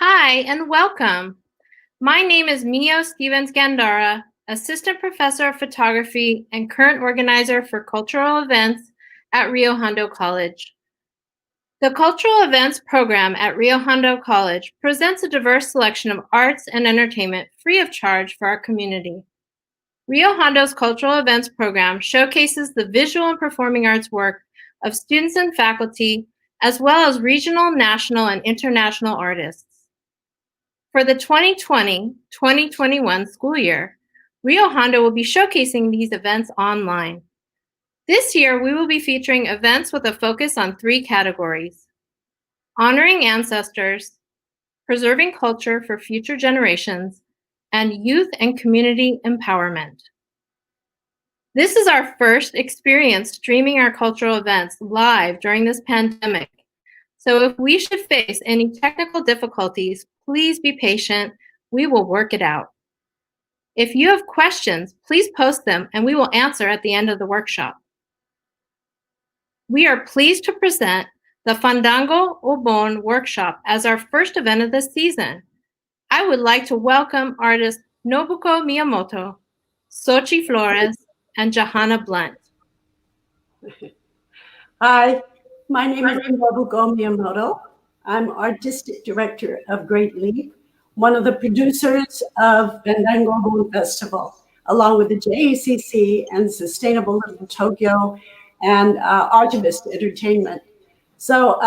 Hi, and welcome. My name is Mio Stevens Gandara, Assistant Professor of Photography and current organizer for cultural events at Rio Hondo College. The Cultural Events program at Rio Hondo College presents a diverse selection of arts and entertainment free of charge for our community. Rio Hondo's Cultural Events program showcases the visual and performing arts work of students and faculty, as well as regional, national, and international artists. For the 2020-2021 school year, Rio Hondo will be showcasing these events online. This year, we will be featuring events with a focus on three categories: honoring ancestors, preserving culture for future generations, and youth and community empowerment. This is our first experience streaming our cultural events live during this pandemic. So if we should face any technical difficulties, please be patient. We will work it out. If you have questions, please post them and we will answer at the end of the workshop. We are pleased to present the FandangObon workshop as our first event of the season. I would like to welcome artists Nobuko Miyamoto, Xochitl Flores, and Johanna Blunt. Hi, my name is Nobuko Miyamoto. I'm Artistic Director of Great Leap, one of the producers of FandangObon Festival, along with the JACC and Sustainable Little Tokyo and Archivist Entertainment. So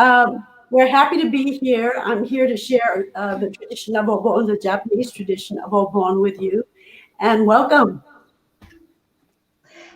we're happy to be here. I'm here to share the tradition of Obon, the Japanese tradition of Obon with you, and welcome.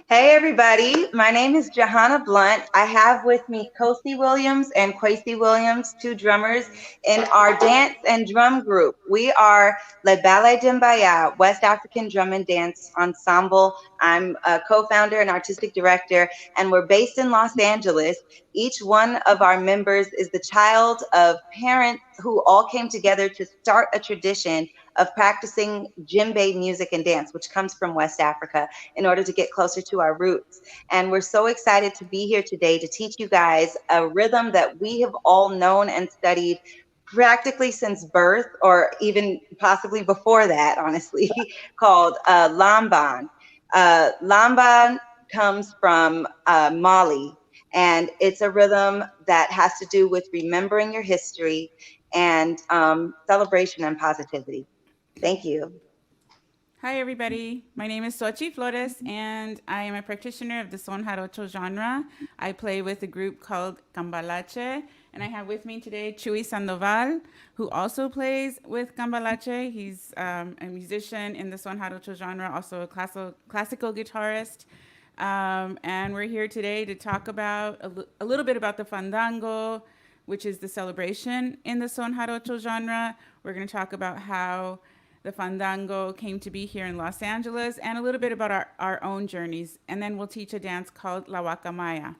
Hey everybody, my name is Johanna Blunt. I have with me Kosi Williams and Kwesi Williams, two drummers in our dance and drum group. We are Le Ballet d'Imbaya, West African Drum and Dance Ensemble. I'm a co-founder and artistic director, and we're based in Los Angeles. Each one of our members is the child of parents who all came together to start a tradition of practicing djembe music and dance, which comes from West Africa, in order to get closer to our roots. And we're so excited to be here today to teach you guys a rhythm that we have all known and studied practically since birth, or even possibly before that, honestly, called lamban. Lamban comes from Mali, and it's a rhythm that has to do with remembering your history and celebration and positivity. Thank you. Hi, everybody. My name is Xochitl Flores, and I am a practitioner of the son jarocho genre. I play with a group called Cambalache, and I have with me today Chuy Sandoval, who also plays with Cambalache. He's a musician in the son jarocho genre, also a classical guitarist. And we're here today to talk about a little bit about the fandango, which is the celebration in the son jarocho genre. We're going to talk about how the fandango came to be here in Los Angeles, and a little bit about our own journeys. And then we'll teach a dance called La Guacamaya.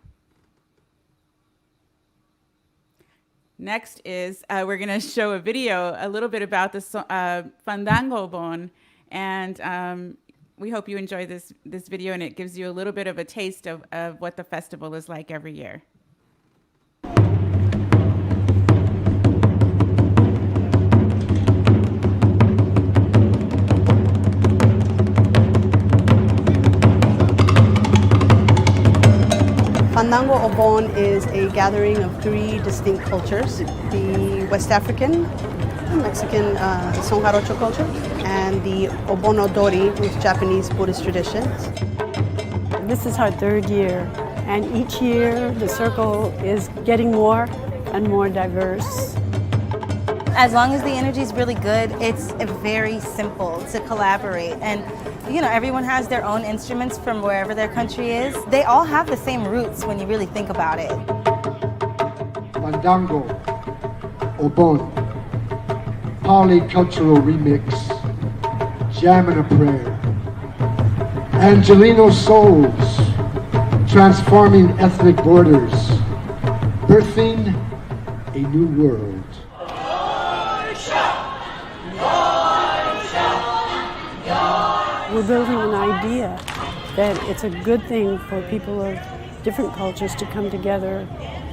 Next is, we're gonna show a video, a little bit about the FandangObon. And we hope you enjoy this video, and it gives you a little bit of a taste of what the festival is like every year. FandangObon is a gathering of three distinct cultures: the West African, Mexican son jarocho culture, and the Obonodori, with Japanese Buddhist traditions. This is our third year, and each year the circle is getting more and more diverse. As long as the energy is really good, it's very simple to collaborate. And you know, everyone has their own instruments from wherever their country is. They all have the same roots when you really think about it. Fandango, Obon, Polycultural Remix, Jam and a Prayer, Angelino Souls, Transforming Ethnic Borders, Birthing a New World. We're building an idea that it's a good thing for people of different cultures to come together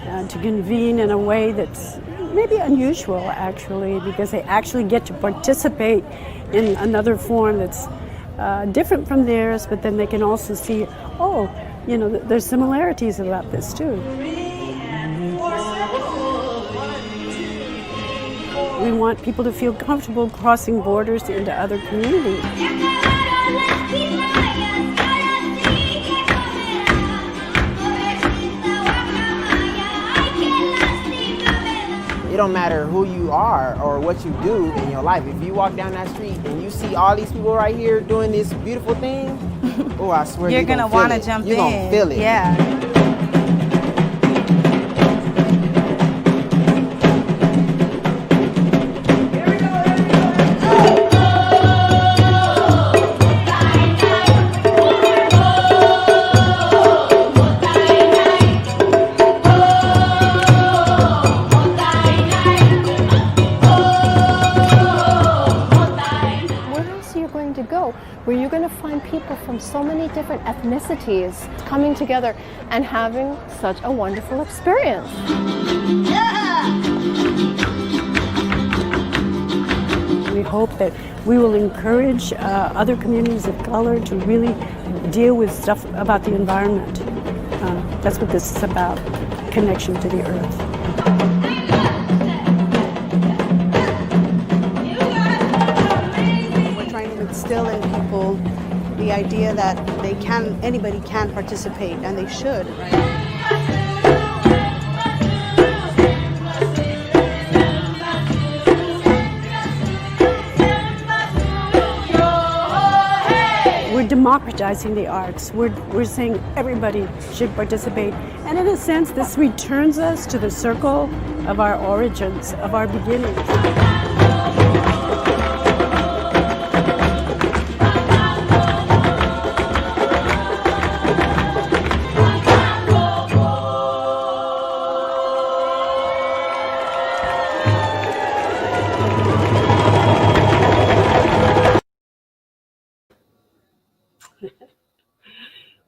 and to convene in a way that's maybe unusual actually, because they actually get to participate in another form that's different from theirs, but then they can also see, oh, you know, there's similarities about this too. We want people to feel comfortable crossing borders into other communities. It don't matter who you are or what you do in your life. If you walk down that street and you see all these people right here doing this beautiful thing, oh, I swear You're gonna want to jump in. You're gonna feel it. Yeah. Where you're going to find people from so many different ethnicities coming together and having such a wonderful experience. We hope that we will encourage other communities of color to really deal with stuff about the environment. That's what this is about, connection to the earth. Instill in people the idea that anybody can participate, and they should. We're democratizing the arts. We're saying everybody should participate, and in a sense, this returns us to the circle of our origins, of our beginnings.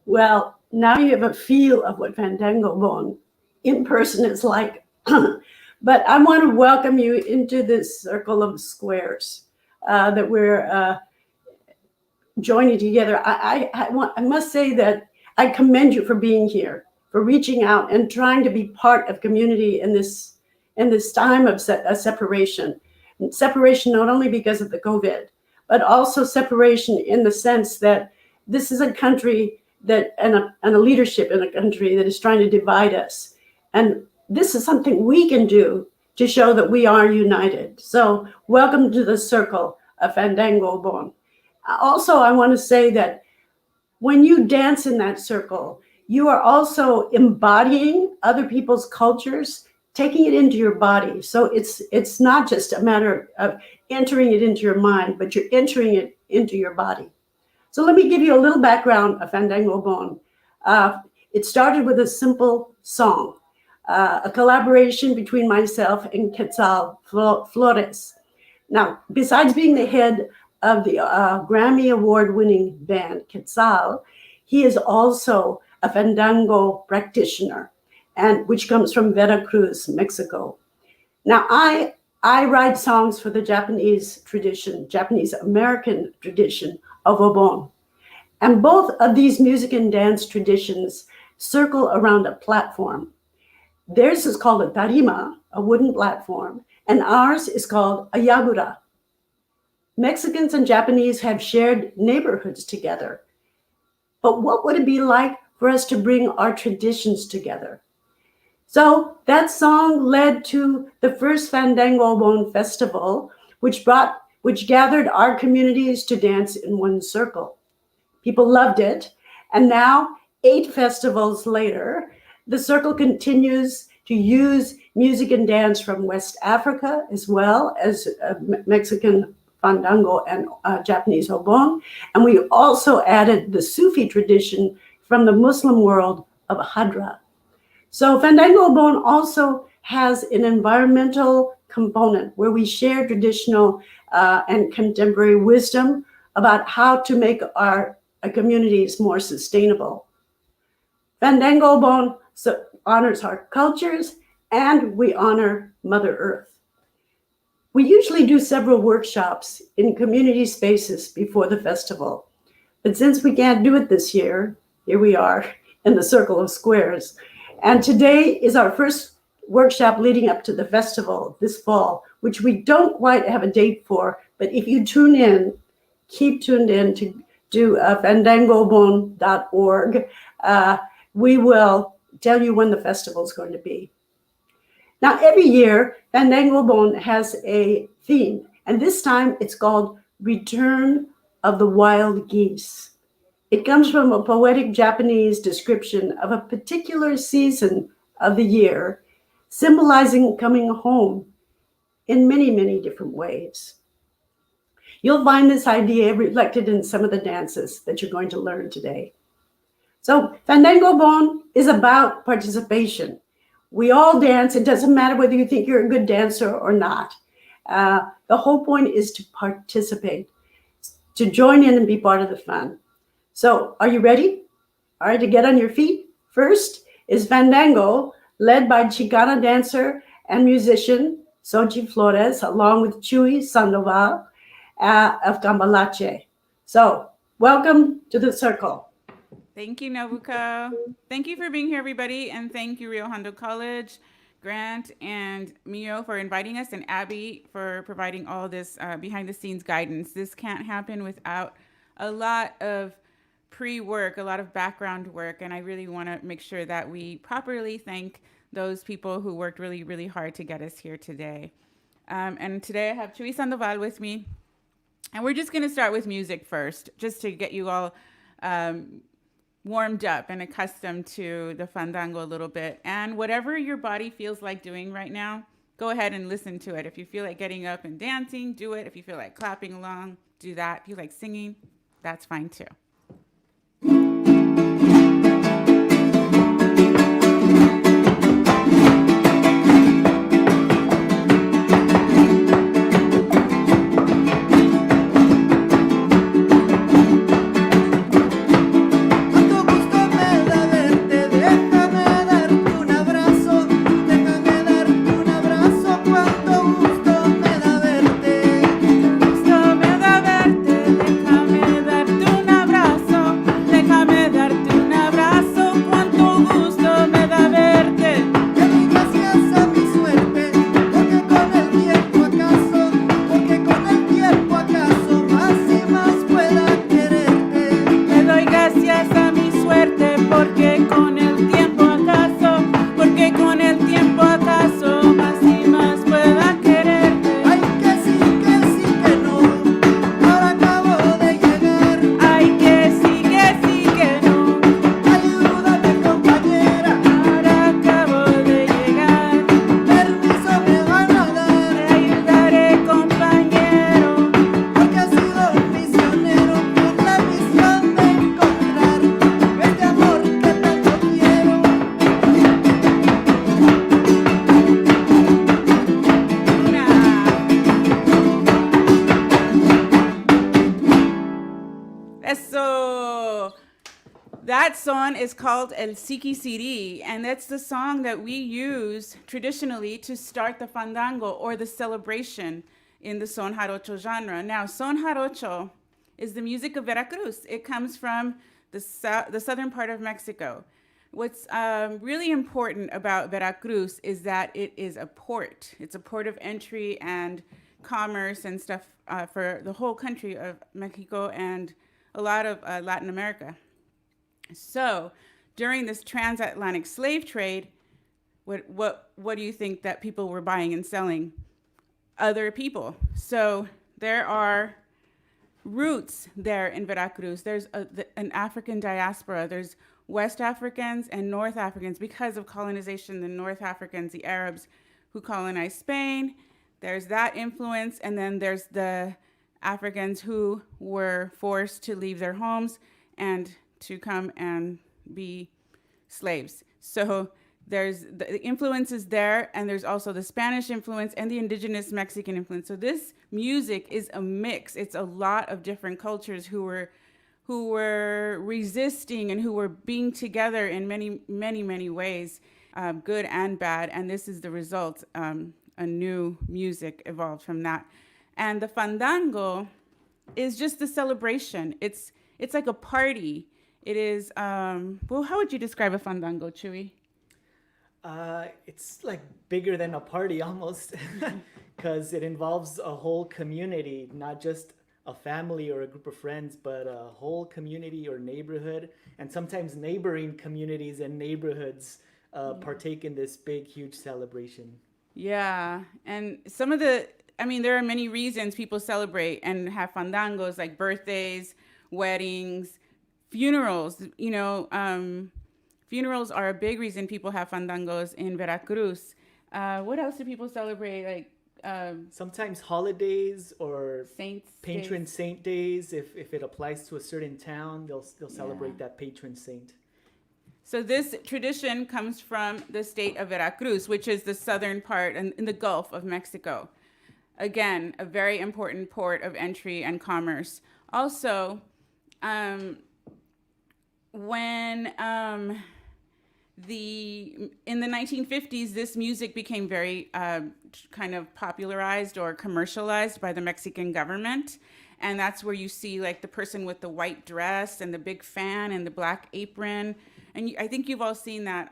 Well, now you have a feel of what FandangObon in person is like. But I want to welcome you into this circle of squares that we're joining together. I must say that I commend you for being here, for reaching out and trying to be part of community in this time of separation. Separation not only because of the COVID, but also separation in the sense that this is a country and a leadership in a country that is trying to divide us. And this is something we can do to show that we are united. So welcome to the circle of FandangObon. Also, I want to say that when you dance in that circle, you are also embodying other people's cultures, taking it into your body. So it's not just a matter of entering it into your mind, but you're entering it into your body. So let me give you a little background of FandangObon. It started with a simple song, a collaboration between myself and Quetzal Flores. Now, besides being the head of the Grammy Award-winning band Quetzal, he is also a fandango practitioner, and which comes from Veracruz, Mexico. Now, I write songs for the Japanese tradition, Japanese American tradition of Obon. And both of these music and dance traditions circle around a platform. Theirs is called a tarima, a wooden platform, and ours is called a yagura. Mexicans and Japanese have shared neighborhoods together. But what would it be like for us to bring our traditions together? So that song led to the first FandangObon festival, which gathered our communities to dance in one circle. People loved it. And now, 8 festivals later, the circle continues to use music and dance from West Africa, as well as Mexican fandango and Japanese obon. And we also added the Sufi tradition from the Muslim world of Hadra. So FandangObon also has an environmental component where we share traditional and contemporary wisdom about how to make our communities more sustainable. FandangObon honors our cultures and we honor Mother Earth. We usually do several workshops in community spaces before the festival, but since we can't do it this year, here we are in the Circle of Squares. And today is our first workshop leading up to the festival this fall, which we don't quite have a date for, but if you tune in, keep tuned in to FandangObon.org. We will tell you when the festival is going to be. Now, every year, FandangObon has a theme, and this time it's called Return of the Wild Geese. It comes from a poetic Japanese description of a particular season of the year, symbolizing coming home in many, many different ways. You'll find this idea reflected in some of the dances that you're going to learn today. So FandangObon is about participation. We all dance. It doesn't matter whether you think you're a good dancer or not. The whole point is to participate, to join in and be part of the fun. So are you ready? All right, to get on your feet. First is Fandango, led by Chicana dancer and musician Xochitl Flores, along with Chuy Sandoval of Cambalache. So welcome to the circle. Thank you, Nobuko. Thank you for being here, everybody. And thank you, Rio Hondo College, Grant, and Mio for inviting us, and Abby for providing all this behind-the-scenes guidance. This can't happen without a lot of pre-work, a lot of background work, and I really want to make sure that we properly thank those people who worked really, really hard to get us here today. And today I have Chuy Sandoval with me, and we're just going to start with music first, just to get you all warmed up and accustomed to the fandango a little bit. And whatever your body feels like doing right now, go ahead and listen to it. If you feel like getting up and dancing, do it. If you feel like clapping along, do that. If you like singing, that's fine too. That song is called El Siki Siri, and that's the song that we use traditionally to start the fandango or the celebration in the son jarocho genre. Now, son jarocho is the music of Veracruz. It comes from the southern part of Mexico. What's really important about Veracruz is that it is a port. It's a port of entry and commerce and stuff for the whole country of Mexico and a lot of Latin America. So during this transatlantic slave trade, what do you think that people were buying and selling? Other people. So there are roots there in Veracruz. There's an African diaspora. There's West Africans and North Africans. Because of colonization, the North Africans, the Arabs who colonized Spain, there's that influence. And then there's the Africans who were forced to leave their homes and to come and be slaves. So there's the influence is there, and there's also the Spanish influence and the indigenous Mexican influence. So this music is a mix. It's a lot of different cultures who were resisting and who were being together in many, many, many ways. good and bad. And this is the result. A new music evolved from that. And the fandango is just a celebration. It's like a party. It is, well, how would you describe a fandango, Chewy? It's like bigger than a party almost, because it involves a whole community, not just a family or a group of friends, but a whole community or neighborhood, and sometimes neighboring communities and neighborhoods partake in this big, huge celebration. Yeah, and there are many reasons people celebrate and have fandangos, like birthdays, weddings, funerals. Funerals are a big reason people have fandangos in Veracruz. What else do people celebrate? Like sometimes holidays or patron days. saint days. If it applies to a certain town, they'll celebrate that patron saint. So this tradition comes from the state of Veracruz, which is the southern part in the Gulf of Mexico. Again, a very important port of entry and commerce. Also, when in the 1950s, this music became very kind of popularized or commercialized by the Mexican government. And that's where you see like the person with the white dress and the big fan and the black apron. And I think you've all seen that.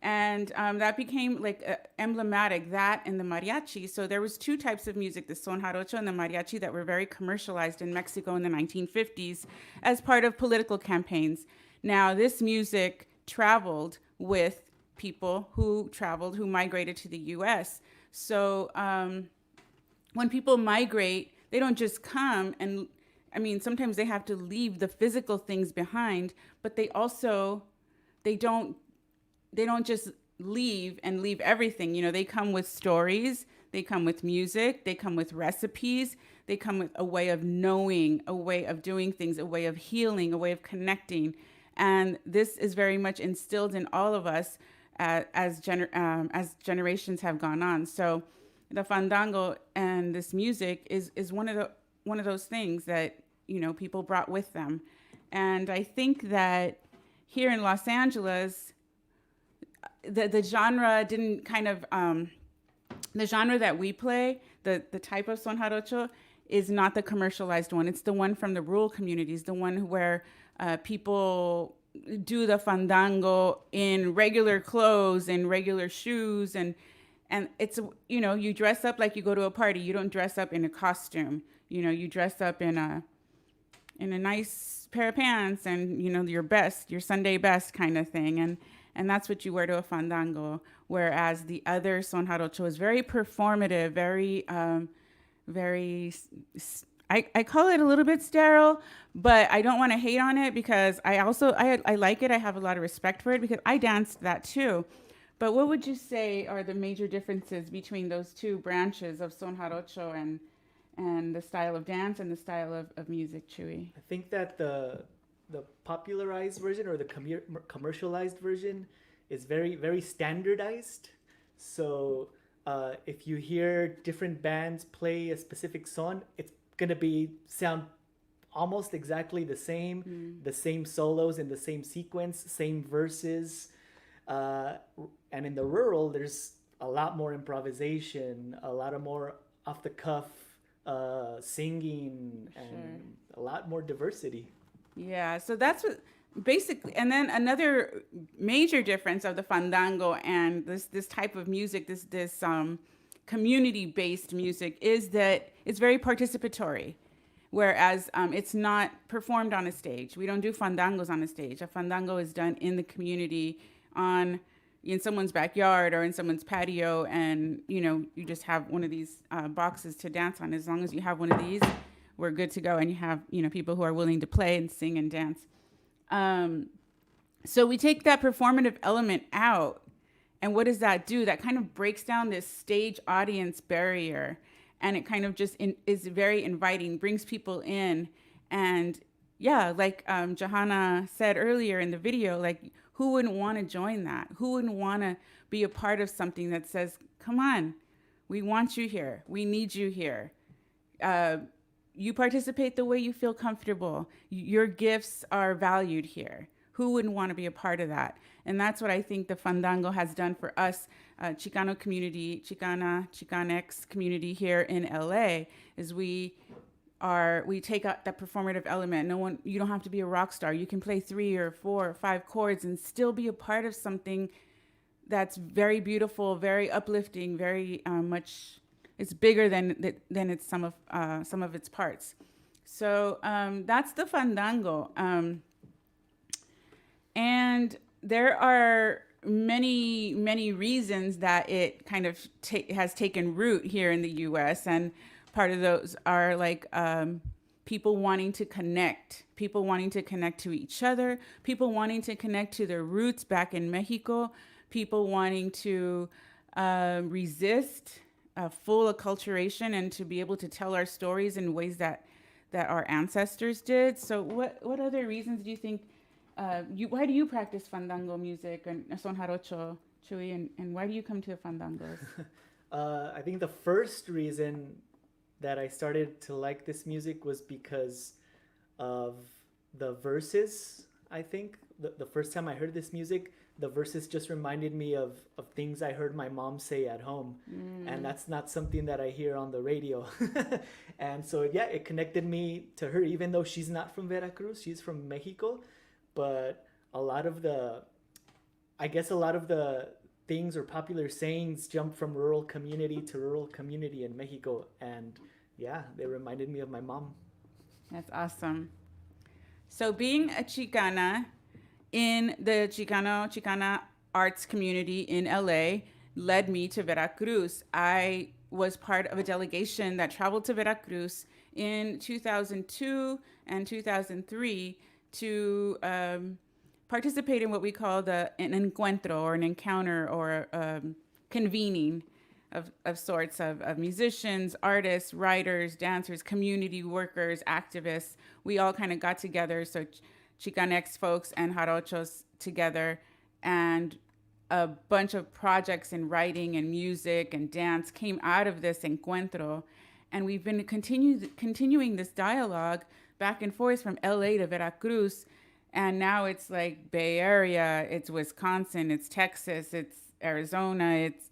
That became like emblematic, that and the mariachi. So there was two types of music, the son jarocho and the mariachi, that were very commercialized in Mexico in the 1950s as part of political campaigns. Now, this music traveled with people who migrated to the U.S. So when people migrate, they don't just come and, sometimes they have to leave the physical things behind, but they don't just leave everything. They come with stories, they come with music, they come with recipes, they come with a way of knowing, a way of doing things, a way of healing, a way of connecting. And this is very much instilled in all of us as generations have gone on. So the fandango and this music is one of those things that, people brought with them. And I think that here in Los Angeles, the genre didn't kind of, the genre that we play, the type of son jarocho, is not the commercialized one. It's the one from the rural communities, the one where people do the fandango in regular clothes and regular shoes, and it's, you dress up like you go to a party. You don't dress up in a costume. You dress up in a nice pair of pants and your Sunday best kind of thing, and that's what you wear to a fandango. Whereas the other son jarocho is very performative, very I call it a little bit sterile, but I don't want to hate on it because I like it. I have a lot of respect for it because I danced that too. But what would you say are the major differences between those two branches of son jarocho and the style of dance and the style of music, Chewy? I think that the popularized version or the commercialized version is very, very standardized. So if you hear different bands play a specific song, it's going to sound almost exactly the same solos in the same sequence, same verses. And in the rural, there's a lot more improvisation, a lot of more off the cuff singing, and a lot more diversity. Yeah, so that's what basically, and then another major difference of the fandango and this type of music, this community-based music, is that it's very participatory, whereas it's not performed on a stage. We don't do fandangos on a stage. A fandango is done in the community, in someone's backyard or in someone's patio, and you just have one of these boxes to dance on. As long as you have one of these, we're good to go, and you have people who are willing to play and sing and dance. So we take that performative element out, and what does that do? That kind of breaks down this stage audience barrier, and it kind of just is very inviting, brings people in. And yeah, like Johanna said earlier in the video, like, who wouldn't want to join that? Who wouldn't want to be a part of something that says, come on, we want you here, we need you here. You participate the way you feel comfortable. Your gifts are valued here. Who wouldn't want to be a part of that? And that's what I think the Fandango has done for us, Chicano community, Chicanx community here in LA, is we take out that performative element. You don't have to be a rock star. You can play 3 or 4 or 5 chords and still be a part of something that's very beautiful, very uplifting, very much. It's bigger than it's some of its parts. So that's the Fandango, and there are many reasons that it kind of has taken root here in the U.S. and part of those are like people wanting to connect to each other, people wanting to connect to their roots back in Mexico, people wanting to resist full acculturation and to be able to tell our stories in ways that our ancestors did. So what other reasons do you think, why do you practice Fandango music and son jarocho, Chuy, and why do you come to the Fandangos? I think the first reason that I started to like this music was because of the verses. I think the first time I heard this music, the verses just reminded me of things I heard my mom say at home. And that's not something that I hear on the radio. And so, yeah, it connected me to her, even though she's not from Veracruz, she's from Mexico. But a lot of the things or popular sayings jump from rural community to rural community in Mexico. And yeah, they reminded me of my mom. That's awesome. So being a Chicana in the Chicana arts community in LA led me to Veracruz. I was part of a delegation that traveled to Veracruz in 2002 and 2003 to participate in what we call an encuentro, or an encounter, or convening of sorts of musicians, artists, writers, dancers, community workers, activists. We all kind of got together, so Chicanx folks and Jarochos together, and a bunch of projects in writing and music and dance came out of this encuentro. And we've been continuing this dialogue back and forth from LA to Veracruz. And now it's like Bay Area, it's Wisconsin, it's Texas, it's Arizona, it's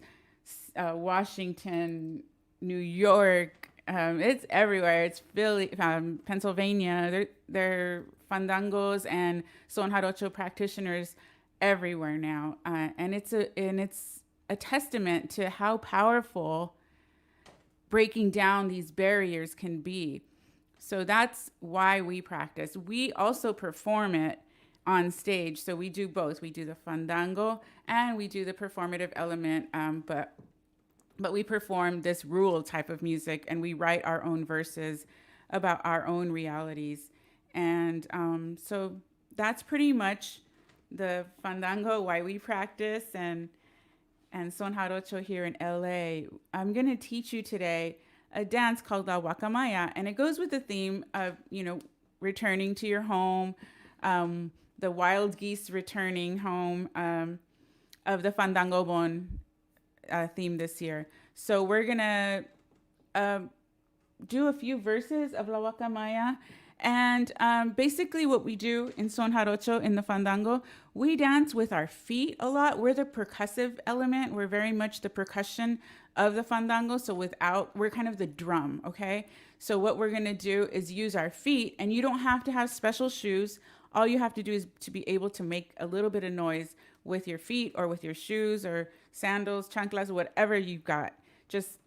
Washington, New York, it's everywhere. It's Philly, Pennsylvania. They're fandangos and son jarocho practitioners everywhere now, and it's a testament to how powerful breaking down these barriers can be. So that's why we practice. We also perform it on stage. So we do both. We do the fandango and we do the performative element, but we perform this rural type of music, and we write our own verses about our own realities. And so that's pretty much the fandango, why we practice, and son jarocho here in LA. I'm going to teach you today a dance called La Guacamaya, and it goes with the theme of, returning to your home, the wild geese returning home, of the FandangObon theme this year. So we're gonna do a few verses of La Guacamaya, and basically what we do in son jarocho, in the fandango, we dance with our feet a lot. We're the percussive element. We're very much the percussion of the fandango. So we're kind of the drum, okay? So what we're gonna do is use our feet, and you don't have to have special shoes. All you have to do is to be able to make a little bit of noise with your feet or with your shoes or sandals, chanclas, whatever you've got. Just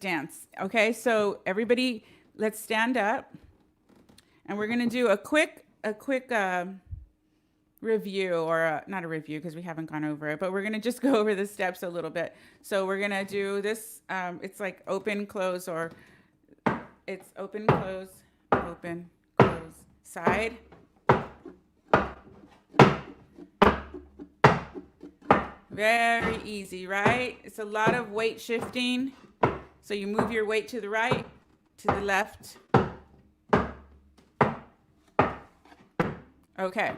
dance, okay? So everybody, let's stand up, and we're gonna do a quick review, or not a review because we haven't gone over it, but we're gonna just go over the steps a little bit. So we're gonna do this. It's like open, close, or it's open, close, side. Very easy, right? It's a lot of weight shifting. So you move your weight to the right, to the left. Okay.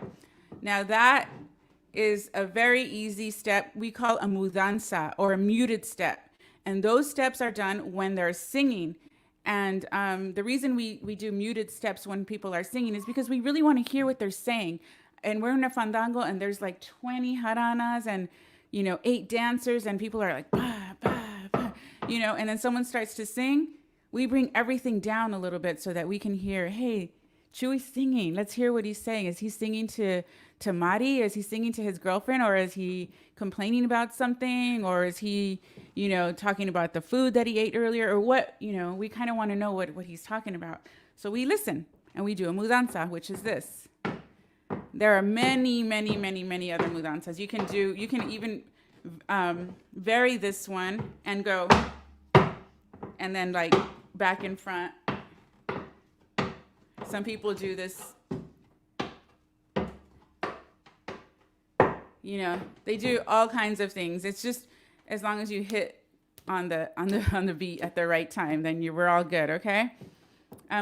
Now that is a very easy step we call a mudanza, or a muted step. And those steps are done when they're singing. And the reason we do muted steps when people are singing is because we really want to hear what they're saying. and we're in a fandango and there's like 20 jaranas and, 8 dancers and people are like, bah, bah, bah, and then someone starts to sing, we bring everything down a little bit so that we can hear, hey, Chewy's singing. Let's hear what he's saying. Is he singing to Mari? Is he singing to his girlfriend? Or is he complaining about something? Or is he, talking about the food that he ate earlier? Or what, we kind of want to know what he's talking about. So we listen and we do a mudanza, which is this. There are many, many, many, many other mudanzas. You can even vary this one and go, and then like back in front. Some people do this, they do all kinds of things. It's just as long as you hit on the beat at the right time, then we're all good, okay?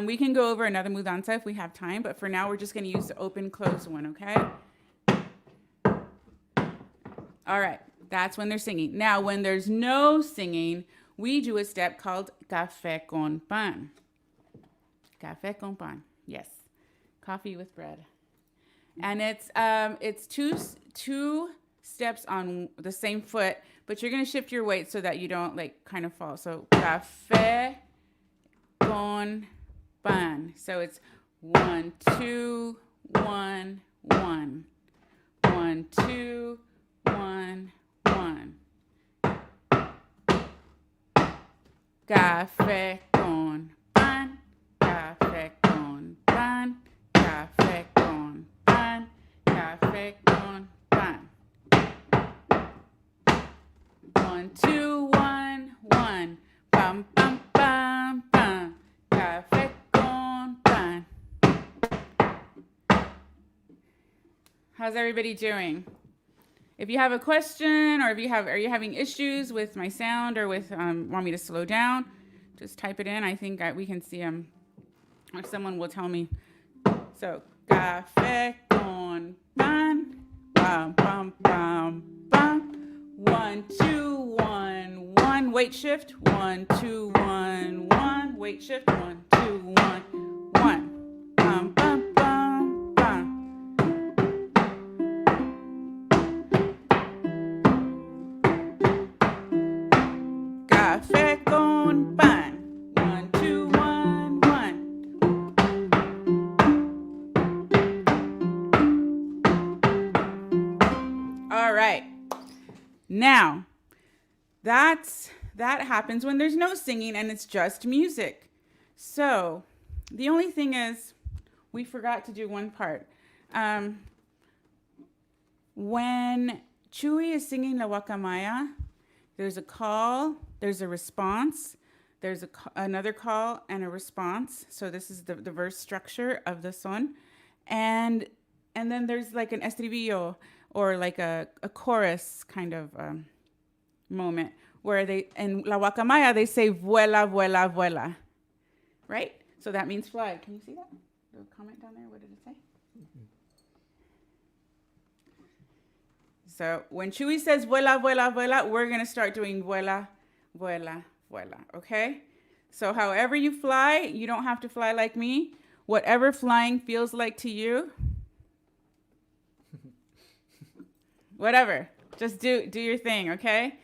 We can go over another mudanza if we have time, but for now we're just going to use the open close one, okay? All right, that's when they're singing. Now, when there's no singing, we do a step called café con pan. Café con pan. Yes, coffee with bread, and it's two steps on the same foot, but you're gonna shift your weight so that you don't like kind of fall. So café con pan. So it's 1, 2, 1, 1, 1, 2, 1, 1. Café con pan. Café con pan, café con pan, café con pan. 1, 2, 1, 1. Pam, pam, pam, pam. Café con pan. How's everybody doing? If you have a question or are you having issues with my sound or with want me to slow down, just type it in. I think we can see them. Or someone will tell me. So, café con pan, pam, pam, pam, pam. 1, 2, 1, 1. Weight shift. 1, 2, 1, 1. Weight shift. 1, 2, 1, 1. Pam, pam, pam, pam. Café con pan. 1, 2, 1, 1. All right. Now, that happens when there's no singing and it's just music. So, the only thing is, we forgot to do one part. When Chewy is singing La Guacamaya, there's a call, there's a response, there's another call and a response. So this is the verse structure of the son. And then there's like an estribillo or like a chorus kind of moment where in La Guacamaya, they say vuela, vuela, vuela, right? So that means fly. Can you see that? The comment down there, what did it say? So when Chewy says vuela, vuela, vuela, we're going to start doing vuela, vuela, vuela, okay? So however you fly, you don't have to fly like me. Whatever flying feels like to you, whatever, just do your thing, okay?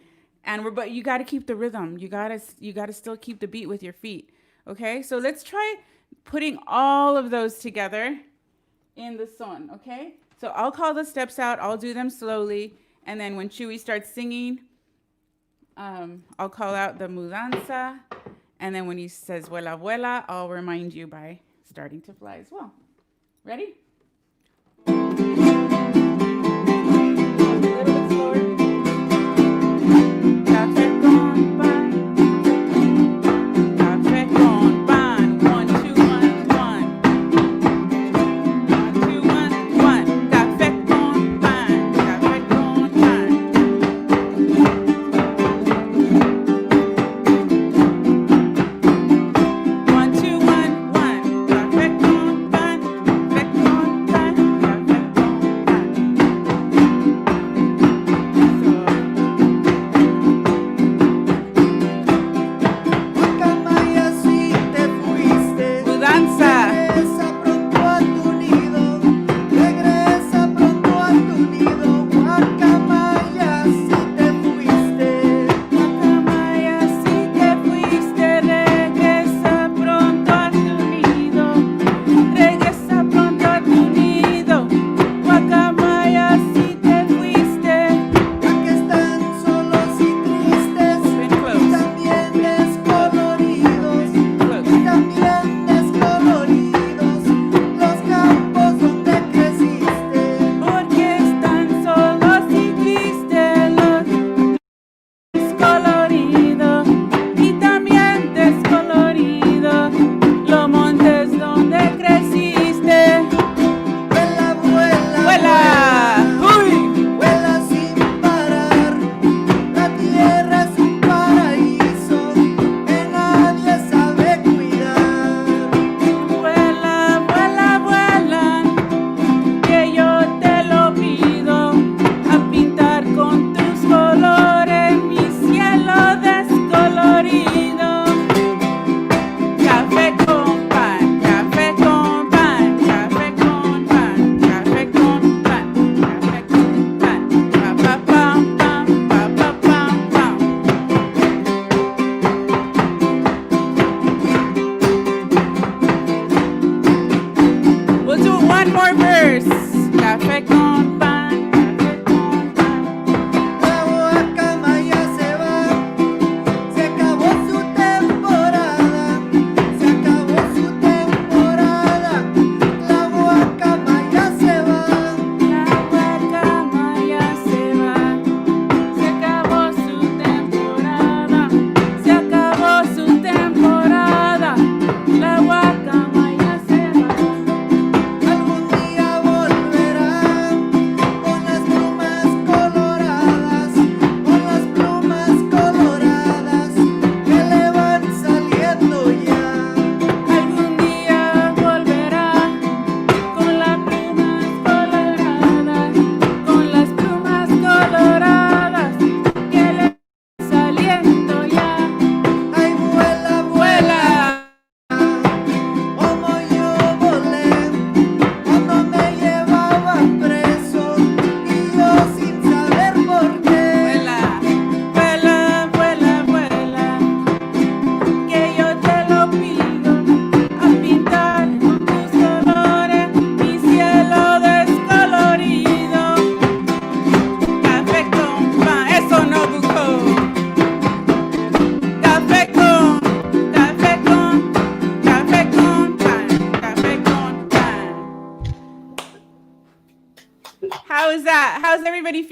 But you got to keep the rhythm. You got to still keep the beat with your feet, okay? So let's try putting all of those together in the son, okay? So I'll call the steps out. I'll do them slowly. And then when Chewy starts singing, I'll call out the mudanza. And then when he says vuela, vuela, I'll remind you by starting to fly as well. Ready? A little bit slower. Café con pan. Café con pan. 1, 2, 1, 1. 1, 2, 1, 1. Café con pan. Café con pan. 1, 2, 1, 1. Café con pan. Café con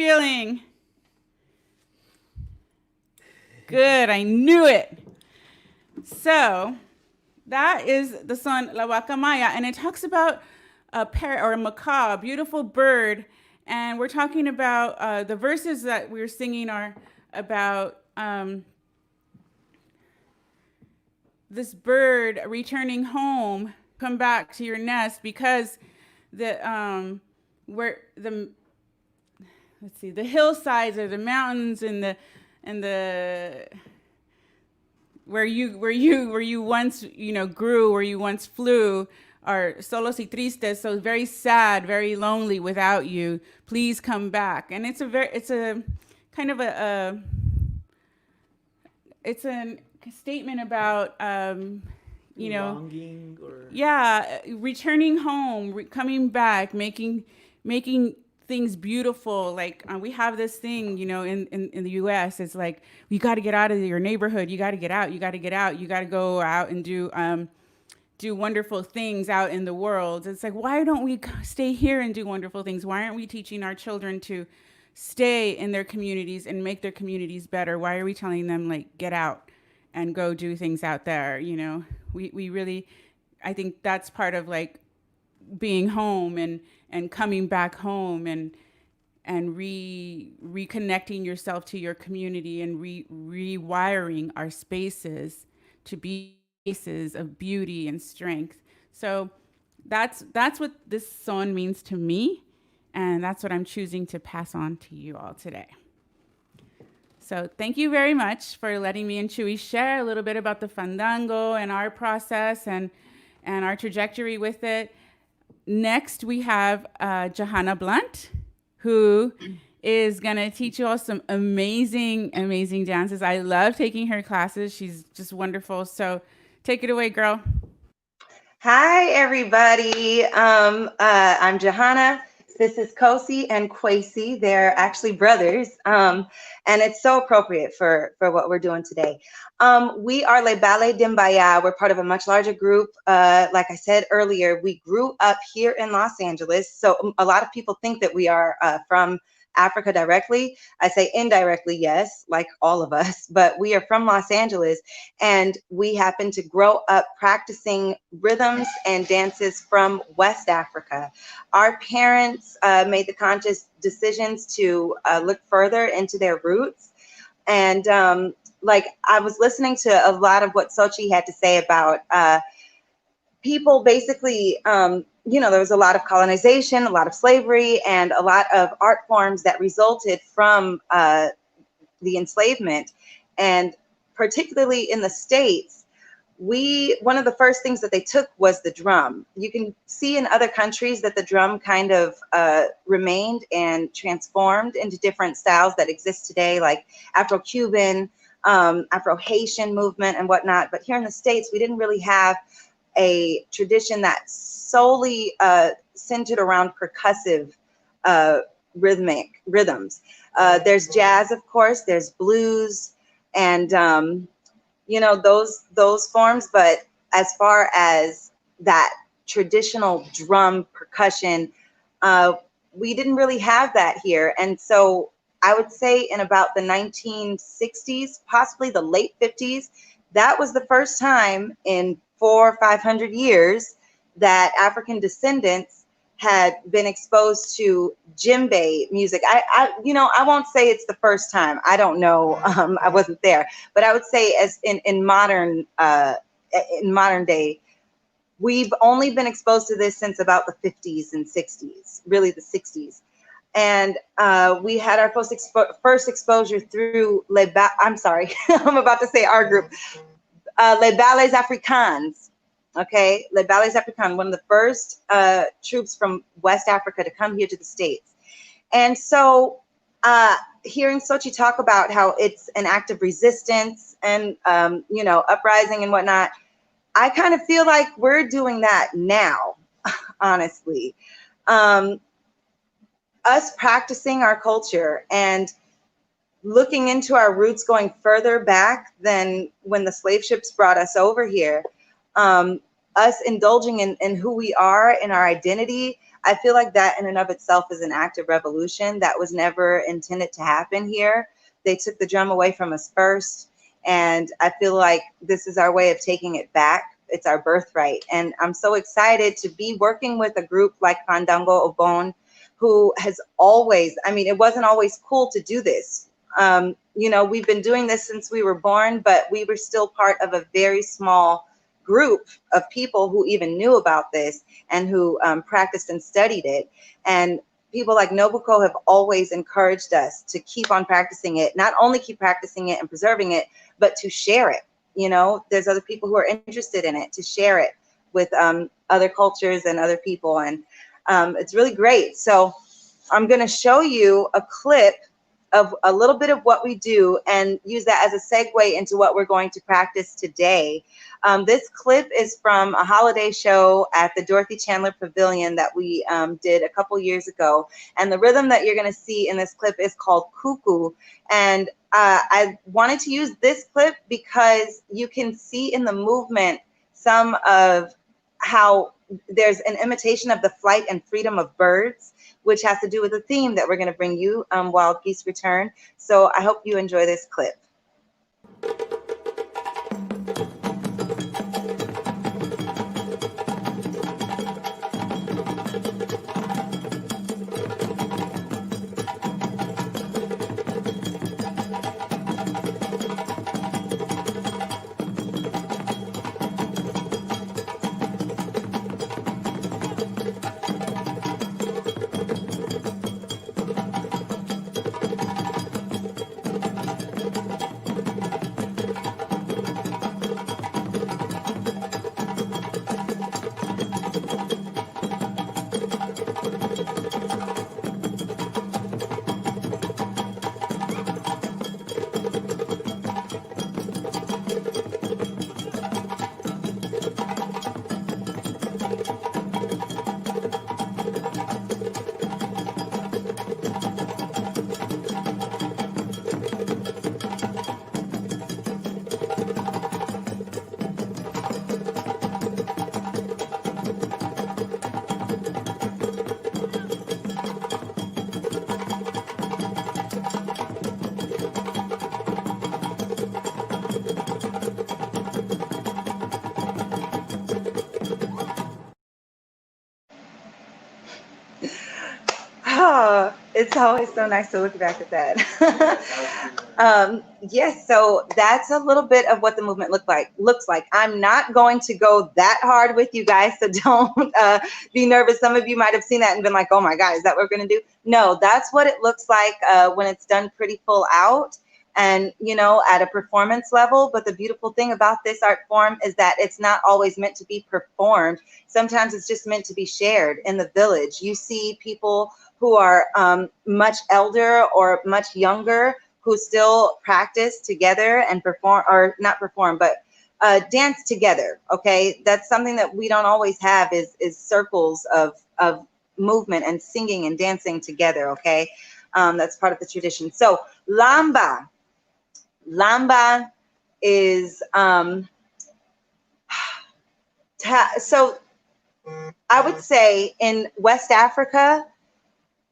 feeling? Good, I knew it. So that is the song La Guacamaya, and it talks about a parrot or a macaw, a beautiful bird. And we're talking about the verses that we're singing are about this bird returning home, come back to your nest, because the the hillsides or the mountains and the where you once grew, where you once flew, are solos y tristes, so very sad, very lonely without you. Please come back. And it's a kind of a statement about longing, or returning home, coming back, making things beautiful. Like we have this thing, in the U.S. It's like, you got to get out of your neighborhood. You got to get out. You got to get out. You got to go out and do wonderful things out in the world. It's like, why don't we stay here and do wonderful things? Why aren't we teaching our children to stay in their communities and make their communities better? Why are we telling them, like, get out and go do things out there? We really, I think that's part of like being home and coming back home and reconnecting yourself to your community and rewiring our spaces to be spaces of beauty and strength. So that's what this song means to me, and that's what I'm choosing to pass on to you all today. So thank you very much for letting me and Chuy share a little bit about the fandango and our process and our trajectory with it. Next, we have Johanna Blunt, who is going to teach you all some amazing, amazing dances. I love taking her classes. She's just wonderful. So take it away, girl. Hi, everybody. I'm Johanna. This is Kosi and Kwesi. They're actually brothers, and it's so appropriate for what we're doing today. We are Le Ballet d'Imbaya. We're part of a much larger group. Like I said earlier, we grew up here in Los Angeles, so a lot of people think that we are from Africa directly. I say indirectly, yes, like all of us, but we are from Los Angeles, and we happen to grow up practicing rhythms and dances from West Africa. Our parents made the conscious decisions to look further into their roots. And like I was listening to a lot of what Sochi had to say about people basically, there was a lot of colonization, a lot of slavery, and a lot of art forms that resulted from the enslavement. And particularly in the States, one of the first things that they took was the drum. You can see in other countries that the drum kind of remained and transformed into different styles that exist today, like Afro-Cuban, Afro-Haitian movement and whatnot. But here in the States, we didn't really have a tradition that solely centered around percussive rhythms. There's jazz, of course, there's blues, and those forms. But as far as that traditional drum percussion, we didn't really have that here. And so I would say in about the 1960s, possibly the late 50s, that was the first time in 400 or 500 years that African descendants had been exposed to djembe music. I won't say it's the first time. I don't know. I wasn't there, but I would say as in modern day, we've only been exposed to this since about the 50s and 60s, really the 60s. And we had our first exposure through I'm sorry, I'm about to say our group, Les Ballets Africains. Okay, Les Ballets Africains, one of the first troops from West Africa to come here to the States. And so hearing Sochi talk about how it's an act of resistance and, uprising and whatnot, I kind of feel like we're doing that now, honestly. Us practicing our culture and looking into our roots going further back than when the slave ships brought us over here, us indulging in who we are, in our identity. I feel like that in and of itself is an act of revolution that was never intended to happen here. They took the drum away from us first, and I feel like this is our way of taking it back. It's our birthright, and I'm so excited to be working with a group like FandangObon, who has always, I mean, it wasn't always cool to do this. You know, we've been doing this since we were born, but we were still part of a very small group of people who even knew about this and who practiced and studied it. And people like Nobuko have always encouraged us to keep on practicing it, not only keep practicing it and preserving it, but to share it. You know, there's other people who are interested in it, to share it with other cultures and other people. And it's really great. So I'm going to show you a clip of a little bit of what we do and use that as a segue into what we're going to practice today. This clip is from a holiday show at the Dorothy Chandler Pavilion that we did a couple years ago. And the rhythm that you're going to see in this clip is called cuckoo. And I wanted to use this clip because you can see in the movement some of how there's an imitation of the flight and freedom of birds, which has to do with the theme that we're going to bring you, Wild Geese Return. So I hope you enjoy this clip. Oh, it's always so nice to look back at that. Yes, so that's a little bit of what the movement looks like. I'm not going to go that hard with you guys, so don't be nervous. Some of you might have seen that and been like, oh my God, is that what we're going to do? No, that's what it looks like when it's done pretty full out and, you know, at a performance level. But the beautiful thing about this art form is that it's not always meant to be performed. Sometimes it's just meant to be shared in the village. You see people who are much elder or much younger who still practice together and perform, or not perform, but dance together, okay? That's something that we don't always have is circles of movement and singing and dancing together, okay? That's part of the tradition. So Lamba. Lamba is, so I would say in West Africa,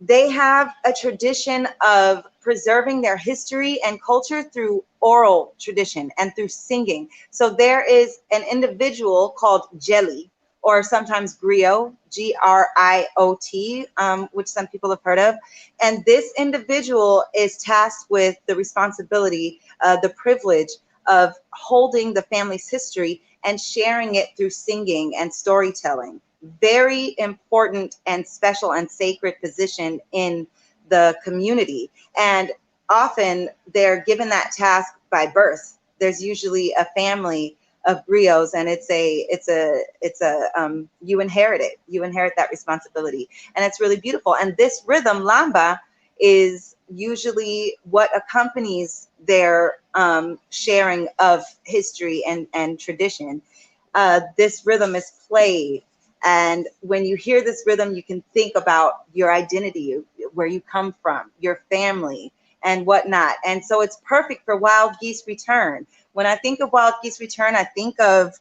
they have a tradition of preserving their history and culture through oral tradition and through singing. So there is an individual called Jelly, or sometimes Griot, G-R-I-O-T, which some people have heard of. And this individual is tasked with the responsibility, the privilege of holding the family's history and sharing it through singing and storytelling. Very important and special and sacred position in the community. And often they're given that task by birth. There's usually a family of griots, and you inherit it. You inherit that responsibility. And it's really beautiful. And this rhythm, Lamba, is usually what accompanies their sharing of history and tradition. This rhythm is played. And when you hear this rhythm, you can think about your identity, where you come from, your family, and whatnot. And so it's perfect for Wild Geese Return. When I think of Wild Geese Return, I think of,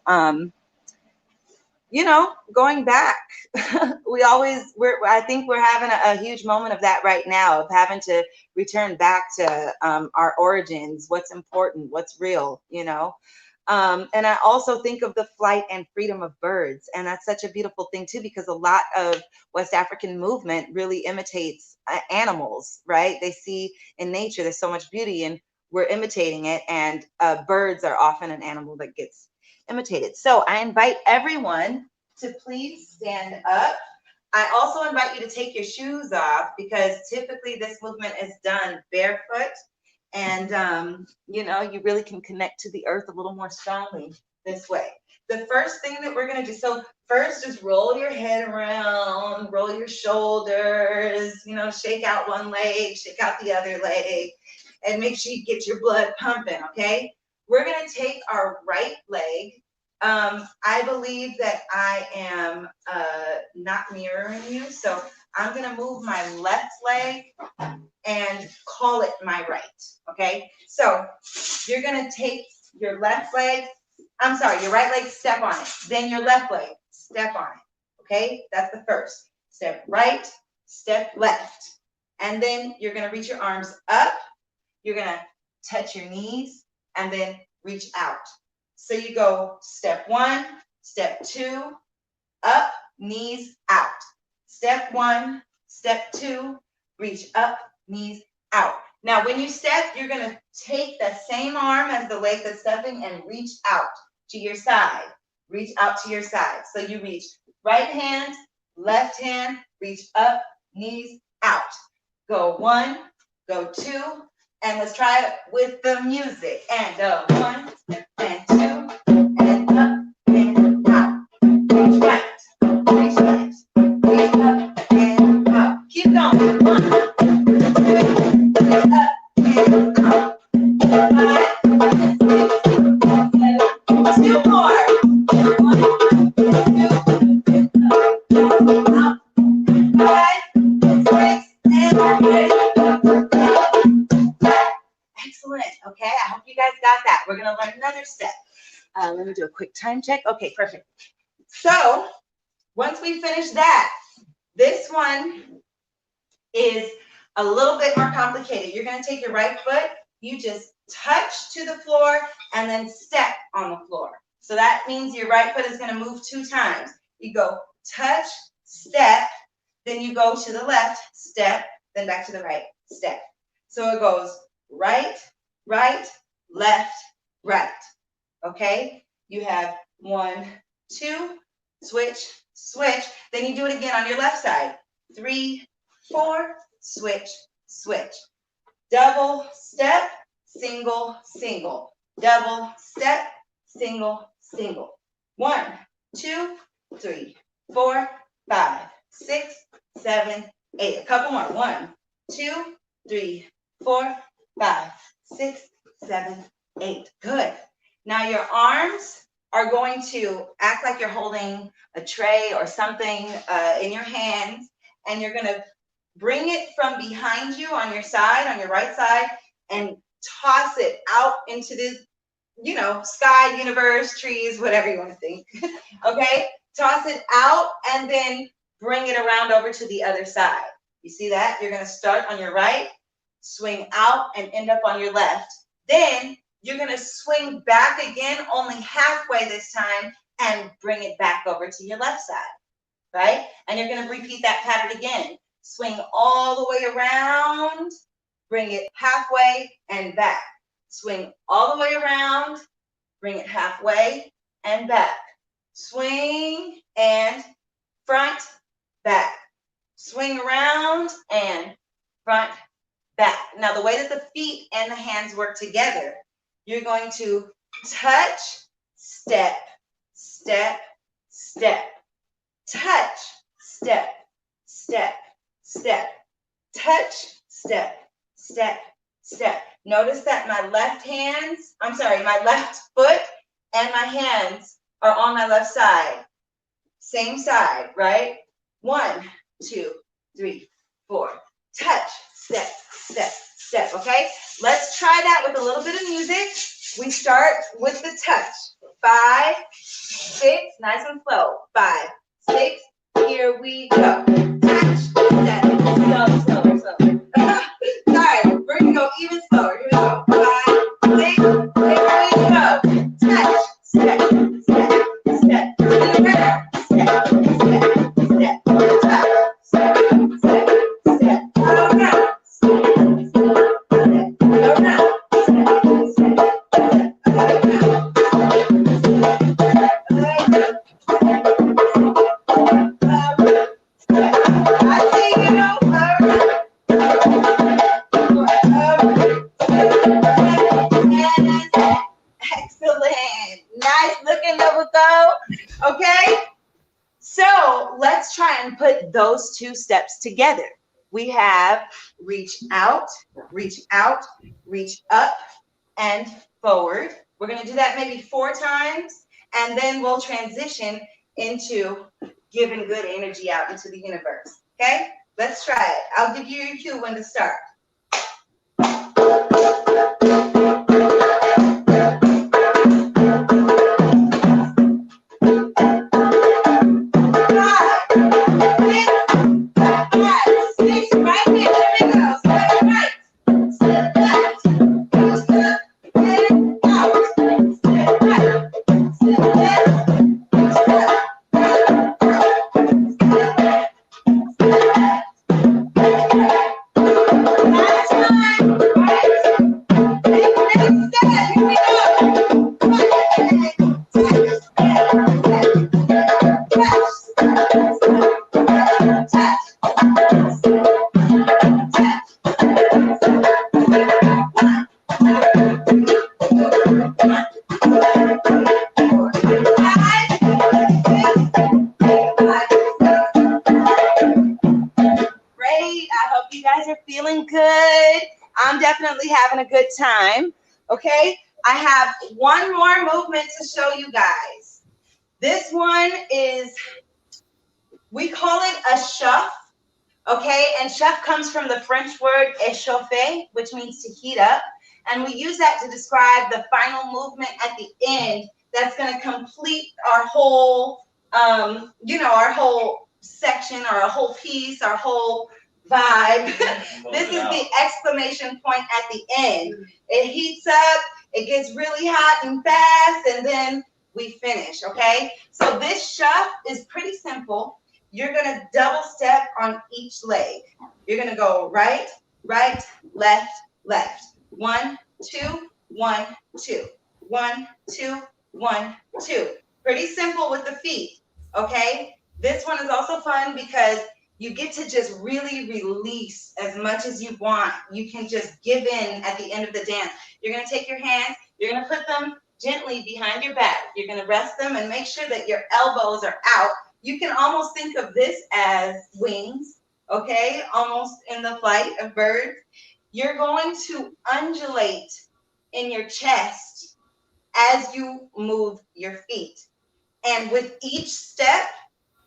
you know, going back. I think we're having a huge moment of that right now, of having to return back to our origins, what's important, what's real, you know. And I also think of the flight and freedom of birds. And that's such a beautiful thing too, because a lot of West African movement really imitates animals, right? They see in nature, there's so much beauty and we're imitating it. And birds are often an animal that gets imitated. So I invite everyone to please stand up. I also invite you to take your shoes off, because typically this movement is done barefoot. And, you know, you really can connect to the earth a little more strongly this way. The first thing that we're going to do, so first just roll your head around, roll your shoulders, you know, shake out one leg, shake out the other leg, and make sure you get your blood pumping, okay? We're going to take our right leg. I believe that I am not mirroring you, so I'm going to move my left leg and call it my right, okay? So you're gonna take your left leg, I'm sorry, your right leg, step on it. Then your left leg, step on it, okay? That's the first. Step right, step left. And then you're gonna reach your arms up, you're gonna touch your knees, and then reach out. So you go step one, step two, up, knees out. Step one, step two, reach up, knees out. Now, when you step, you're going to take the same arm as the leg that's stepping and reach out to your side. Reach out to your side. So you reach right hand, left hand, reach up, knees out. Go one, go two, and let's try it with the music. And one, and two, and up, and out. Reach right, reach left, reach up, and out. Keep going. One, two more. Excellent. Okay, I hope you guys got that. We're going to learn another step. Let me do a quick time check. Okay, perfect. So once we finish that, this one is a little bit more complicated. You're going to take your right foot, you just touch to the floor and then step on the floor. So that means your right foot is going to move 2 times. You go touch, step, then you go to the left, step, then back to the right, step. So it goes right, right, left, right. Okay? You have 1, 2, switch, switch. Then you do it again on your left side. 3, 4, switch, switch. Double step, single, single. Double step, single, single. 1, 2, 3, 4, 5, 6, 7, 8. A couple more. 1, 2, 3, 4, 5, 6, 7, 8. Good. Now your arms are going to act like you're holding a tray or something in your hands, and you're going to bring it from behind you on your side, on your right side, and toss it out into the, you know, sky, universe, trees, whatever you want to think. Okay? Toss it out and then bring it around over to the other side. You see that? You're going to start on your right, swing out, and end up on your left. Then you're going to swing back again, only halfway this time, and bring it back over to your left side, right? And you're going to repeat that pattern again. Swing all the way around, bring it halfway and back. Swing all the way around, bring it halfway and back. Swing and front, back. Swing around and front, back. Now the way that the feet and the hands work together, you're going to touch, step, step, step. Touch, step, step, step. Touch, step, step, step. Notice that my left foot and my hands are on my left side. Same side, right? 1, 2, 3, 4. Touch, step, step, step, okay? Let's try that with a little bit of music. We start with the touch. 5, 6, nice and slow. 5, 6, here we go. Touch, step, slow, slow, slow. Sorry, we're gonna go even slower. Here we go. 5, 6, here we go. Touch, step, step, step. Step, step, step, step. Touch, step, step, step. Go around. Step, step, go around. Excellent. Nice looking, Nobuko. Okay, so let's try and put those 2 steps together. We have reach out, reach up, and forward. We're going to do that maybe 4 times, and then we'll transition into giving good energy out into the universe. Okay, let's try it. I'll give you your cue when to start. Having a good time. Okay, I have one more movement to show you guys. This one is, we call it a chauffe. Okay, and chauffe comes from the French word échauffer, which means to heat up, and we use that to describe the final movement at the end that's going to complete our whole our whole section, or a whole piece, our whole vibe. This is the exclamation point at the end. It heats up, it gets really hot and fast, and then we finish. Okay, so this chauffe is pretty simple. You're gonna double step on each leg. You're gonna go right, right, left, left. 1, 2, 1, 2. 1, 2, 1, 2. Pretty simple with the feet. Okay, this one is also fun because you get to just really release as much as you want. You can just give in at the end of the dance. You're going to take your hands, you're going to put them gently behind your back. You're going to rest them and make sure that your elbows are out. You can almost think of this as wings, okay? Almost in the flight of birds. You're going to undulate in your chest as you move your feet. And with each step,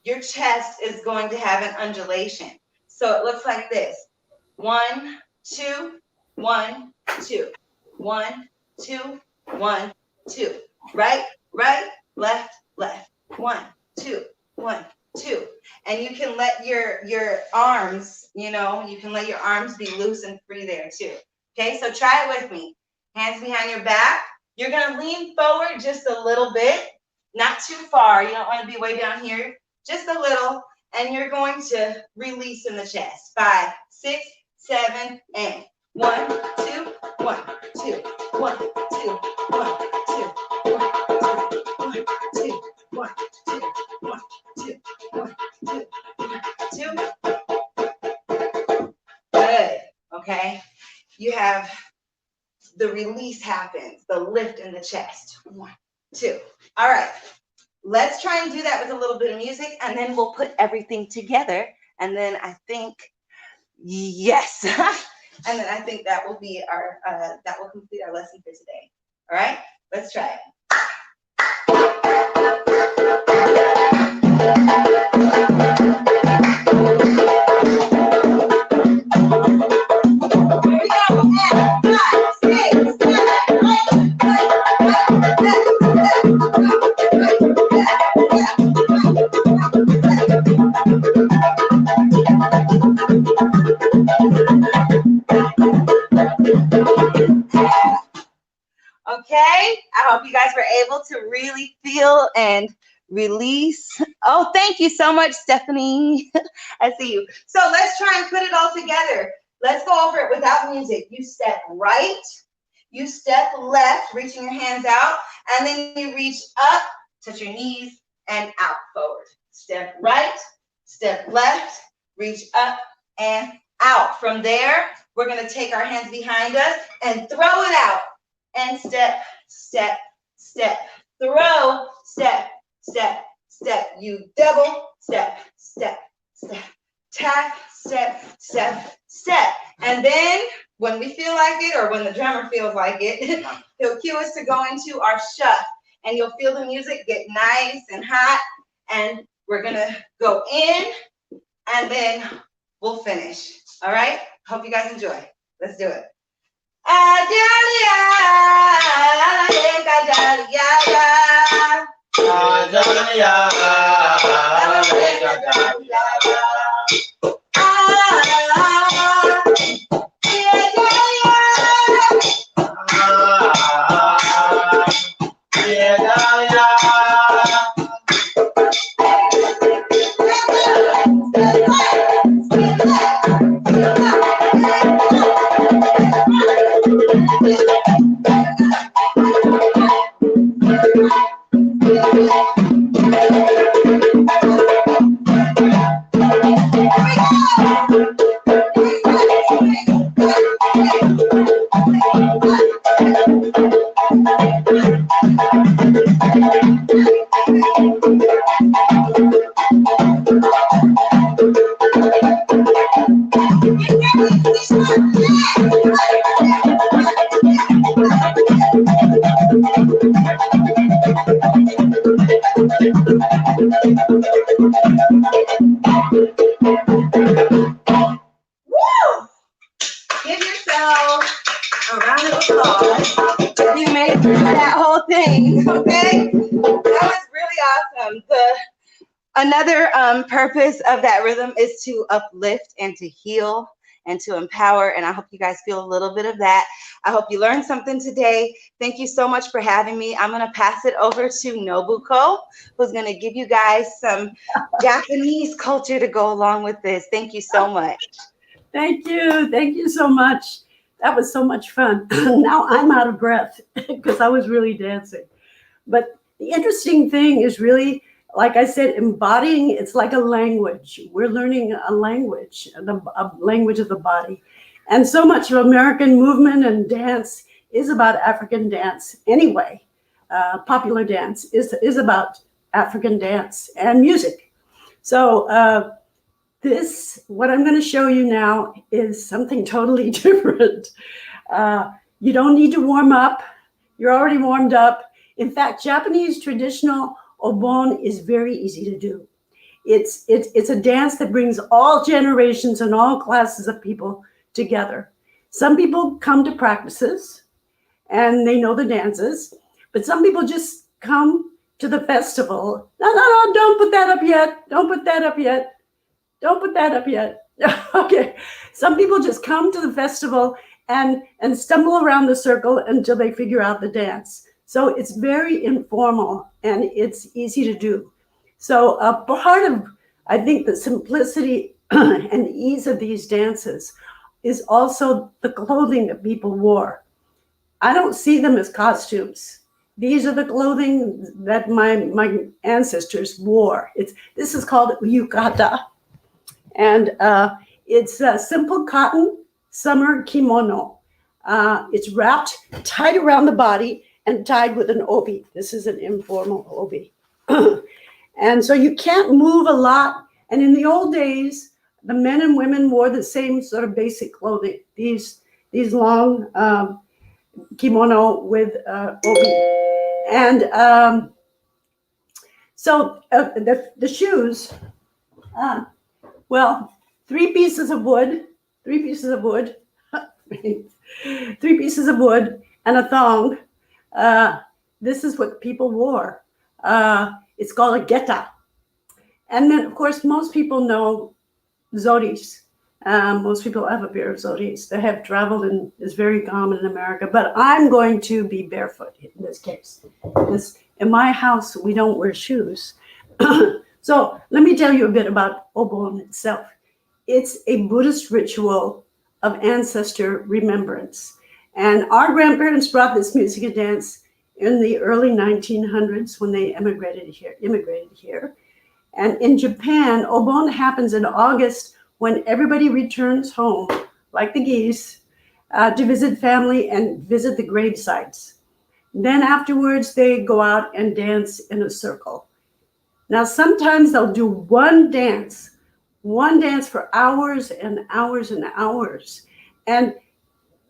your chest is going to have an undulation. So it looks like this. 1, 2, 1, 2. 1, 2, 1, 2. Right, right, left, left. 1, 2, 1, 2. And you can let your arms, you can let your arms be loose and free there too. Okay, so try it with me. Hands behind your back. You're gonna lean forward just a little bit, not too far. You don't want to be way down here, just a little. And you're going to release in the chest. 5, 6, 7, and 1, 2, 1, 2, 1, 2, 1, 2, 1, 2, 1, 2, 1, 2, 1, 2, 1, 2. Good. Okay. You have the release happens, the lift in the chest. 1, 2. All right. Let's try and do that with a little bit of music, and then we'll put everything together. And then I think, yes. And then I think that will be our, that will complete our lesson for today. All right, let's try it. Here we go. 5, 6, 7, 8. Okay, I hope you guys were able to really feel and release. Oh, thank you so much, Stephanie. I see you. So let's try and put it all together. Let's go over it without music. You step right, you step left, reaching your hands out, and then you reach up, touch your knees, and out forward. Step right, step left, reach up and out. From there, we're gonna take our hands behind us and throw it out. And step, step, step. Throw, step, step, step. You double, step, step, step. Tap, step, step, step. And then when we feel like it, or when the drummer feels like it, he'll cue us to go into our shuff. And you'll feel the music get nice and hot. And we're gonna go in, and then we'll finish. All right? Hope you guys enjoy. Let's do it. Give yourself a round of applause. You made it through that whole thing, okay? That was really awesome. Another purpose of that rhythm is to uplift and to heal and to empower, and I hope you guys feel a little bit of that. I hope you learned something today. Thank you so much for having me. I'm gonna pass it over to Nobuko, who's gonna give you guys some Japanese culture to go along with this. Thank you so much. Thank you so much. That was so much fun. Now I'm out of breath because I was really dancing. But the interesting thing is really, like I said, embodying, it's like a language. We're learning a language, a language of the body. And so much of American movement and dance is about African dance anyway. Popular dance is about African dance and music. So what I'm going to show you now is something totally different. You don't need to warm up. You're already warmed up. In fact, Japanese traditional Obon is very easy to do. It's a dance that brings all generations and all classes of people together. Some people come to practices and they know the dances, but some people just come to the festival. No, don't put that up yet. Don't put that up yet. Don't put that up yet. Okay. Some people just come to the festival and stumble around the circle until they figure out the dance. So it's very informal and it's easy to do. So a part of, I think, the simplicity and ease of these dances is also the clothing that people wore. I don't see them as costumes. These are the clothing that my ancestors wore. This is called yukata. And it's a simple cotton summer kimono. It's wrapped tight around the body and tied with an obi. This is an informal obi. And so you can't move a lot. And in the old days, the men and women wore the same sort of basic clothing. These long kimono with obi. And so the shoes, well, three pieces of wood, three pieces of wood and a thong. This is what people wore. It's called a geta. And then, of course, most people know zoris. Most people have a pair of zoris. They have traveled and is very common in America, but I'm going to be barefoot in this case. In my house, we don't wear shoes. So let me tell you a bit about Obon itself. It's a Buddhist ritual of ancestor remembrance. And our grandparents brought this music and dance in the early 1900s when they immigrated here. And in Japan, Obon happens in August when everybody returns home, like the geese, to visit family and visit the grave sites. Then afterwards, they go out and dance in a circle. Now, sometimes they'll do one dance for hours and hours and hours. And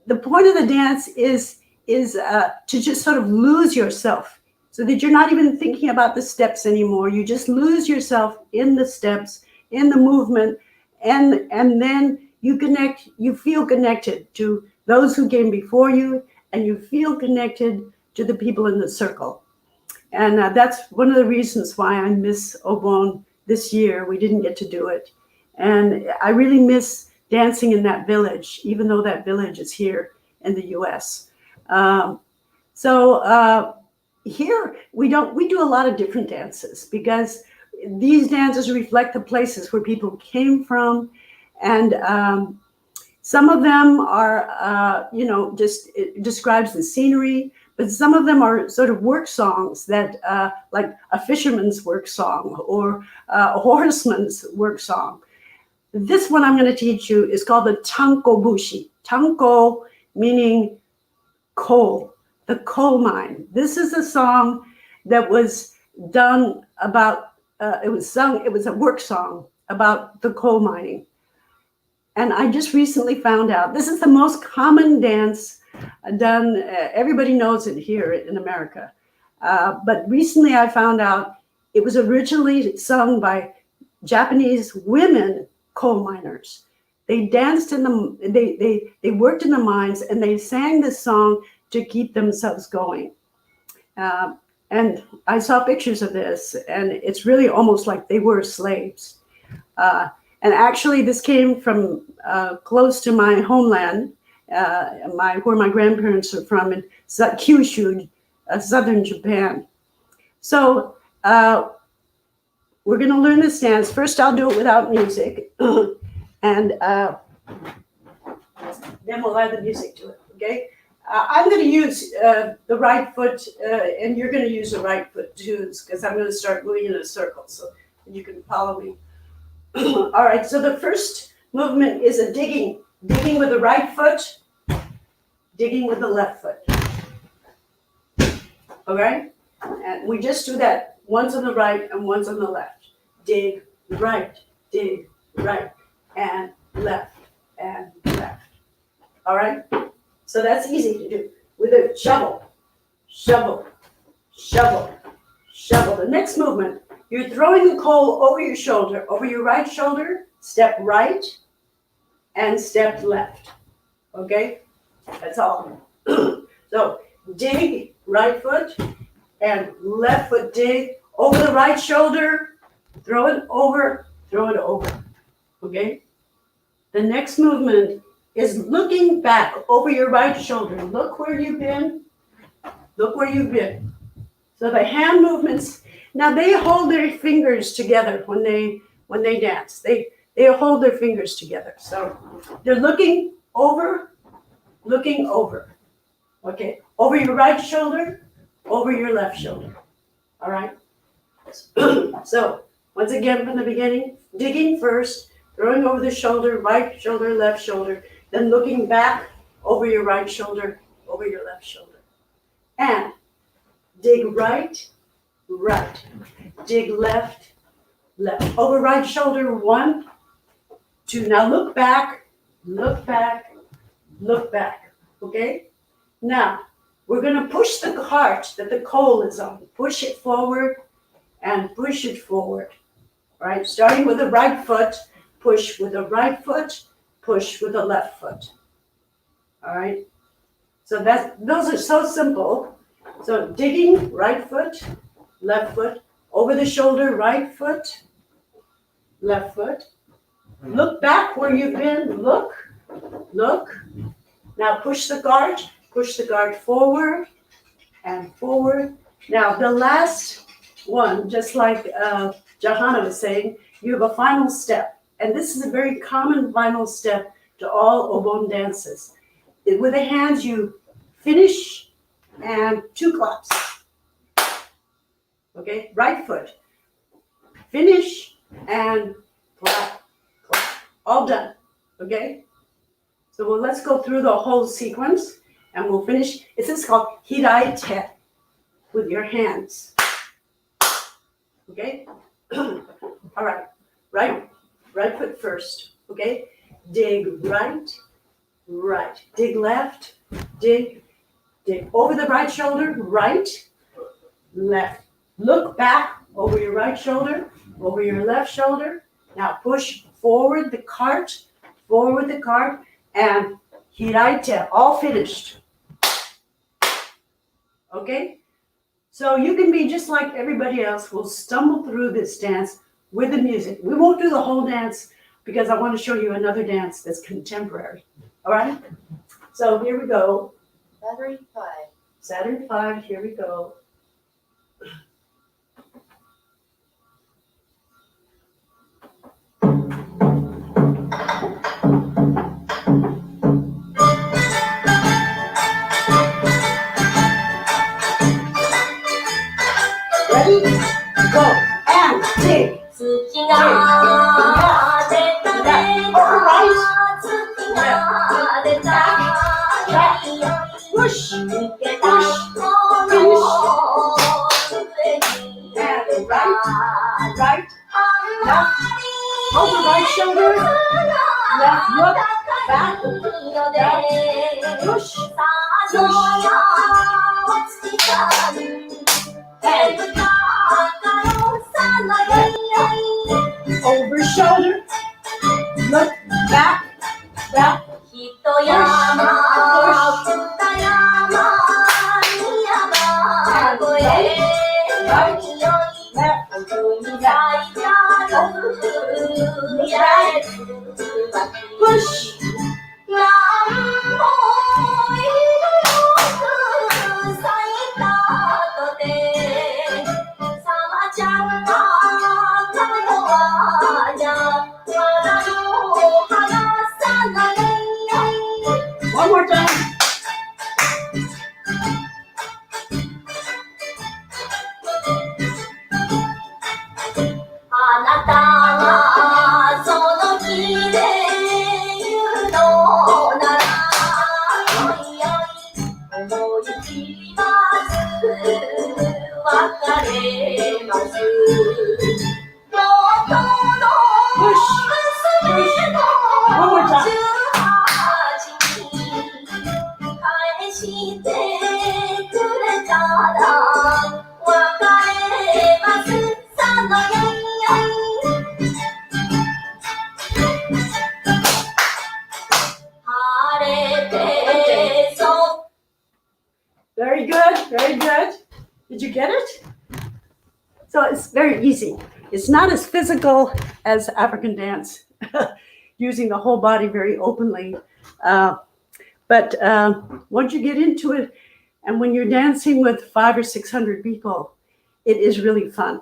the point of the dance is to just sort of lose yourself so that you're not even thinking about the steps anymore. You just lose yourself in the steps, in the movement, and then you feel connected to those who came before you, and you feel connected to the people in the circle. And that's one of the reasons why I miss Obon this year. We didn't get to do it. And I really miss dancing in that village, even though that village is here in the US. Here we do a lot of different dances because these dances reflect the places where people came from. And some of them are, just it describes the scenery, but some of them are sort of work songs that, like a fisherman's work song or a horseman's work song. This one I'm going to teach you is called the Tanko Bushi. Tanko meaning coal, the coal mine. This is a song that was done about, it was a work song about the coal mining. And I just recently found out, this is the most common dance done, everybody knows it here in America. But recently I found out it was originally sung by Japanese women coal miners. They danced they worked in the mines, and they sang this song to keep themselves going. And I saw pictures of this, and it's really almost like they were slaves. And actually, this came from close to my homeland, where my grandparents are from, in Kyushu, southern Japan. So we're going to learn this dance. First, I'll do it without music, and then we'll add the music to it, okay? I'm going to use the right foot, and you're going to use the right foot too, because I'm going to start moving in a circle, so you can follow me. All right, so the first movement is a digging with the right foot, digging with the left foot. All right, and we just do that once on the right and once on the left. Dig right, and left, and left. All right, so that's easy to do with a shovel, shovel, shovel, shovel. The next movement, you're throwing the coal over your right shoulder, step right, and step left. Okay, that's all. So dig, right foot, and left foot dig, over the right shoulder, throw it over, okay? The next movement is looking back over your right shoulder. Look where you've been. So the hand movements, now they hold their fingers together when they dance. They hold their fingers together. So they're looking over, okay? Over your right shoulder, over your left shoulder, all right? So once again from the beginning, digging first, throwing over the shoulder, right shoulder, left shoulder, then looking back over your right shoulder, over your left shoulder. And dig right, dig left, left. Over right shoulder, 1, 2. Now look back, okay? Now, we're gonna push the cart that the coal is on. Push it forward and push it forward, right? Starting with the right foot, push with the right foot, push with the left foot, all right? So those are so simple. So digging, right foot, left foot, over the shoulder, right foot, left foot, Look back where you've been. Look. Now push the guard forward and forward. Now the last one, just like Johanna was saying, you have a final step. And this is a very common final step to all Obon dances. With the hands, you finish and 2 claps. Okay, right foot. Finish and clap. All done. Okay? So let's go through the whole sequence and we'll finish. This is called hiraite with your hands. Okay? All right. Right foot first. Okay? Dig right. Dig left. Dig over the right shoulder. Right. Left. Look back over your right shoulder. Over your left shoulder. Now push forward the cart. And hiraite, all finished. Okay? So you can be just like everybody else. We'll stumble through this dance with the music. We won't do the whole dance because I want to show you another dance that's contemporary. All right? So here we go. Saturn 5, here we go. Ready? Go. And dig. Push. Finish. And right. Left. Hold the right shoulder. Left look. Back. Push. And over shoulder. Look back. Push. One more time. One more time. Very good. Did you get it? So it's very easy. It's not as physical as African dance, using the whole body very openly. But once you get into it, and when you're dancing with 500 or 600 people, it is really fun.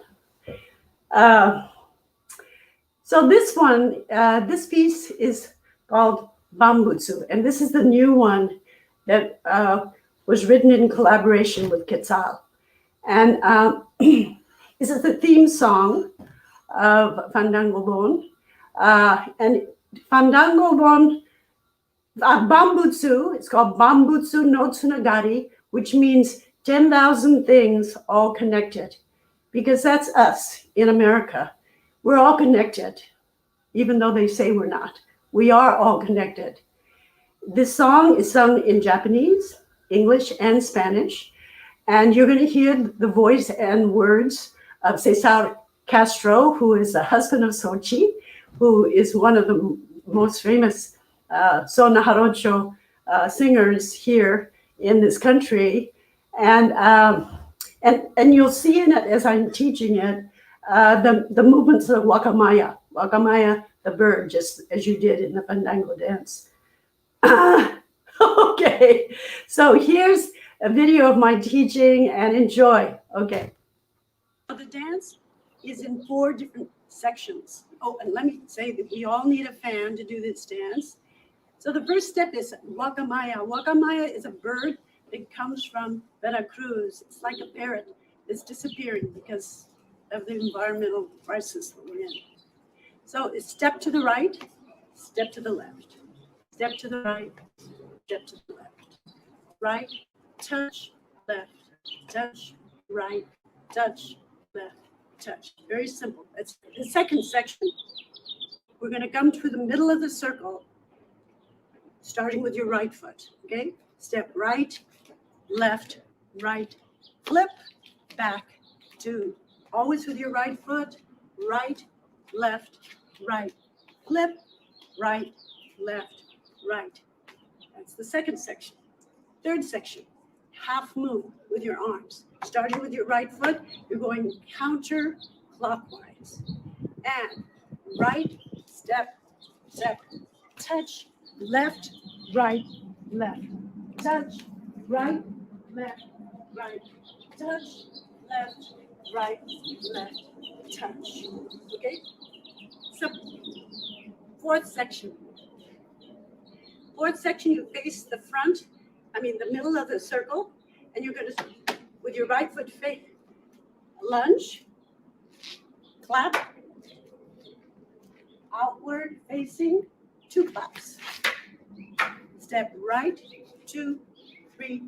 So this one, this piece is called Bambutsu, and this is the new one that was written in collaboration with Quetzal. And this is the theme song of FandangObon. And FandangObon, Bambutsu, it's called Bambutsu no Tsunagari, which means 10,000 things all connected. Because that's us in America. We're all connected, even though they say we're not. We are all connected. This song is sung in Japanese, English, and Spanish. And you're going to hear the voice and words of Cesar Castro, who is the husband of Sochi, who is one of the most famous son jarocho singers here in this country. And you'll see in it, as I'm teaching it, the movements of Wakamaya. Wakamaya the bird, just as you did in the fandango dance. Okay, so here's a video of my teaching and enjoy. Okay. The dance is in 4 different sections. Oh, and let me say that we all need a fan to do this dance. So the first step is Guacamaya. Guacamaya is a bird that comes from Veracruz. It's like a parrot that's disappearing because of the environmental crisis that we're in. So it's step to the right, step to the left, step to the right, step to the left. Right, touch, left, touch, right, touch, left, touch. Very simple. It's the second section. We're going to come to the middle of the circle, starting with your right foot. Okay? Step right, left, right, flip, back, 2. Always with your right foot, right, left, right, flip, right, left, right. That's the second section. Third section, half moon with your arms. Starting with your right foot, you're going counterclockwise. And right, step, step, touch, left, right, left, touch, right, left, right, touch, left, right, left, touch. Okay? So, fourth section. Fourth section, you face the front, the middle of the circle, and you're going to, with your right foot, lunge, clap, outward facing, 2 claps. Step right, 2, 3,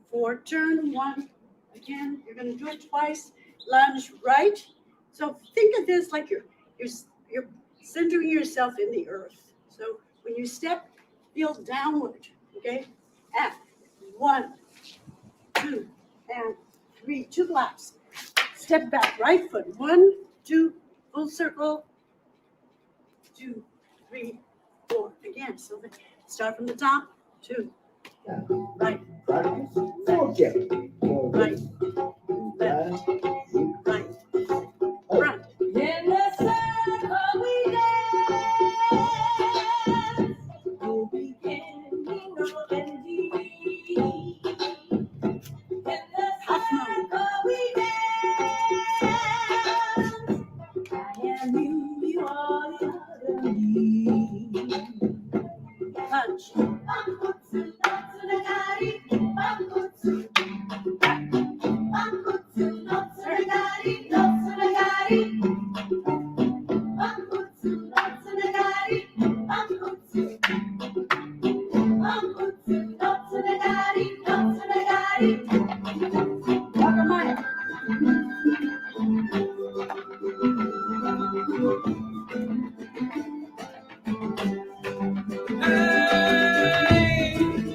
4, turn 1. Again, you're going to do it twice. Lunge right. So think of this like you're centering yourself in the earth. So when you step, feel downward. Okay, and 1, 2, and 3. 2 claps. Step back, right foot. 1, 2, full circle. 2, 3, 4. Again, so start from the top. 2, right, left, right, left, right, front. In the circle we dance, no beginning, no ending. In the circle we dance, I am you, you are the other me. Punch.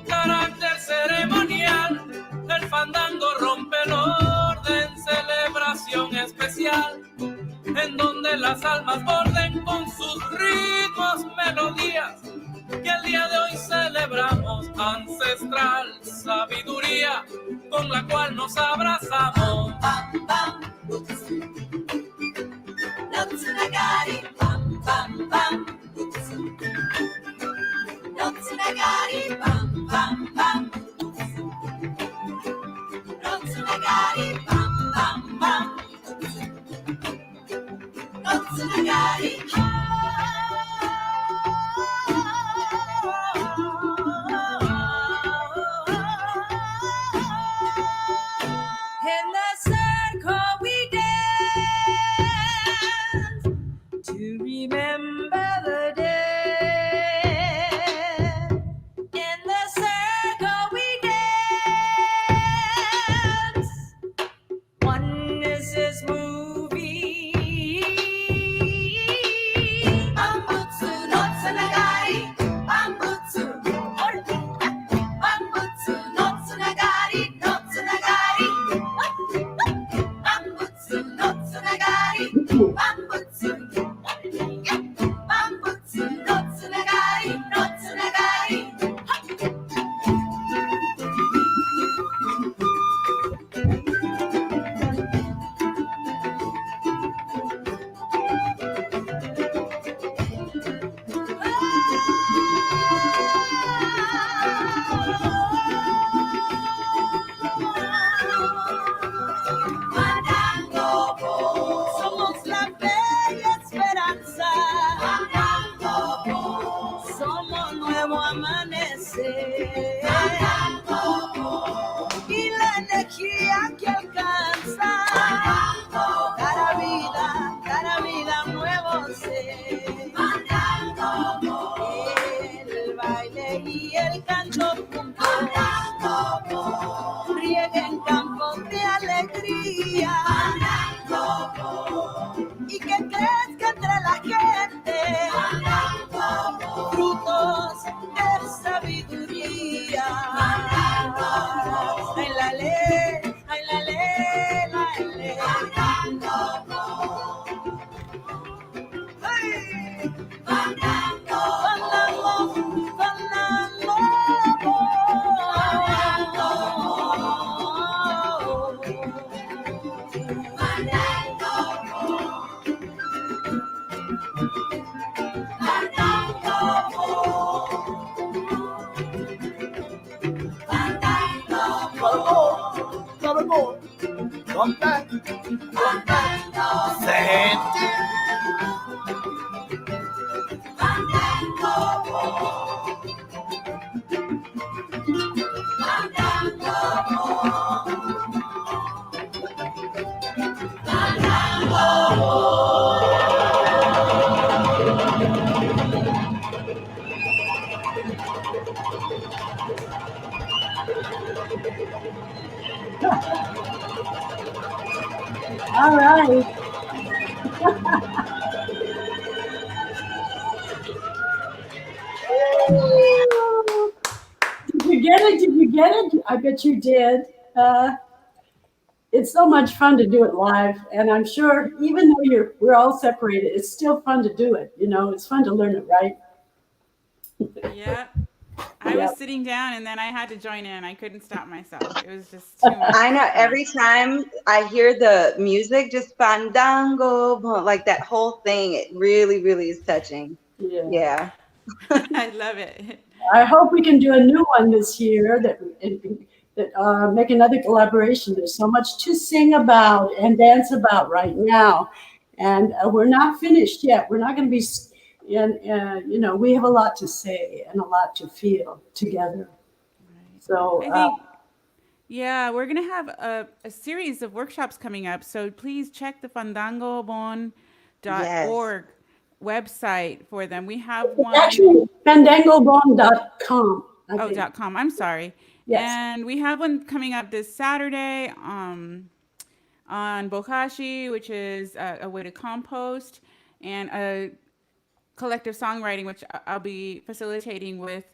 Carácter ceremonial, el fandango rompe el orden, celebración especial, en donde las almas borden con sus ritmos, melodías, que el día de hoy celebramos, ancestral sabiduría, con la cual nos abrazamos. Bam, bam, Notsunagari, bam, bam, bam. Notsunagari, bam, bam, bam. Notsunagari, bam, bam, bam. Notsunagari. In the circle we dance to remember the day. In the circle we dance. Oneness is moving. rieguen campos de alegría y que crezca entre la gente frutos de sabiduría. Ay, la ley, ay, la ley, la ley. Ay, fandango, fandango, All right. Did you get it? Did you get it? I bet you did. It's so much fun to do it live, and I'm sure even though we're all separated, it's still fun to do it. You know, it's fun to learn it, right? Yeah. I was sitting down and then I had to join in. I couldn't stop myself. It was just too much. I know every time I hear the music, just fandango, like that whole thing, it really, really is touching. Yeah. I love it. I hope we can do a new one this year that make another collaboration. There's so much to sing about and dance about right now, and we're not finished yet. We're not going to be, you know, we have a lot to say and a lot to feel together. So I think, yeah, we're going to have a series of workshops coming up. So please check the FandangObon.org website for them. We have one. Actually, FandangObon.com. .com. I'm sorry. Yes. And we have one coming up this Saturday on bokashi, which is a way to compost, and a collective songwriting, which I'll be facilitating with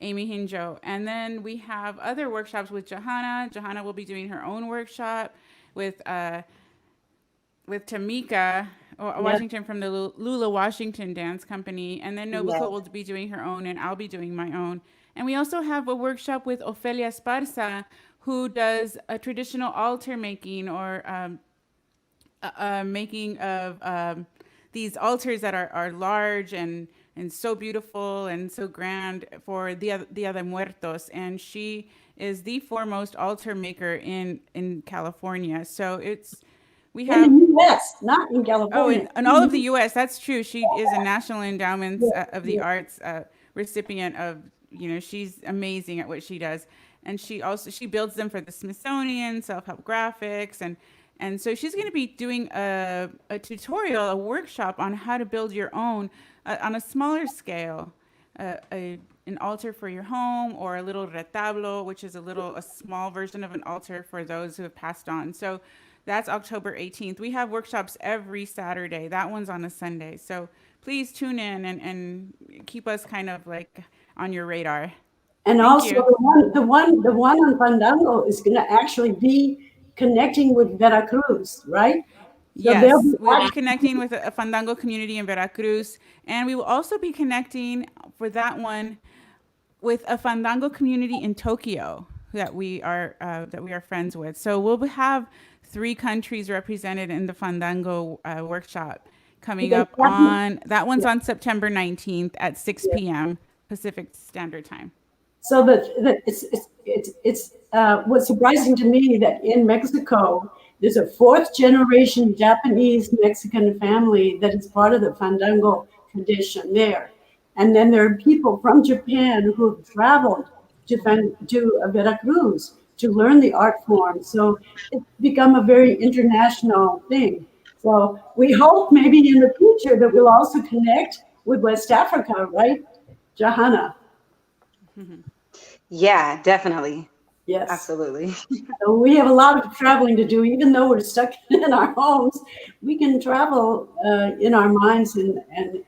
Amy Hinjo. And then we have other workshops with Johanna. Johanna will be doing her own workshop with Tamika Washington from the Lula Washington Dance Company. And then Nobuko will be doing her own, and I'll be doing my own. And we also have a workshop with Ofelia Esparza, who does a traditional altar making or making of these altars that are large and so beautiful and so grand for Dia de Muertos. And she is the foremost altar maker in California. So we have in the U.S., not in California. Oh, in all of the U.S. That's true. She is a National Endowment of the Arts recipient of. You know, she's amazing at what she does. And she builds them for the Smithsonian, self-help graphics. And so she's going to be doing a tutorial, a workshop on how to build your own on a smaller scale, an altar for your home, or a little retablo, which is a small version of an altar for those who have passed on. So that's October 18th. We have workshops every Saturday. That one's on a Sunday. So please tune in and keep us kind of like on your radar. And also the one on Fandango is going to actually be connecting with Veracruz, right? So yes, we'll be connecting with a Fandango community in Veracruz, and we will also be connecting for that one with a Fandango community in Tokyo that we are friends with. So we'll have 3 countries represented in the Fandango workshop coming up on that one's on September 19th at 6 p.m. Pacific Standard Time. So it's what's surprising to me that in Mexico there's a 4th generation Japanese Mexican family that is part of the Fandango tradition there, and then there are people from Japan who have traveled to Veracruz to learn the art form. So it's become a very international thing. So we hope maybe in the future that we'll also connect with West Africa, right? Johanna. Yeah, definitely. Yes. Absolutely. So we have a lot of traveling to do, even though we're stuck in our homes. We can travel in our minds and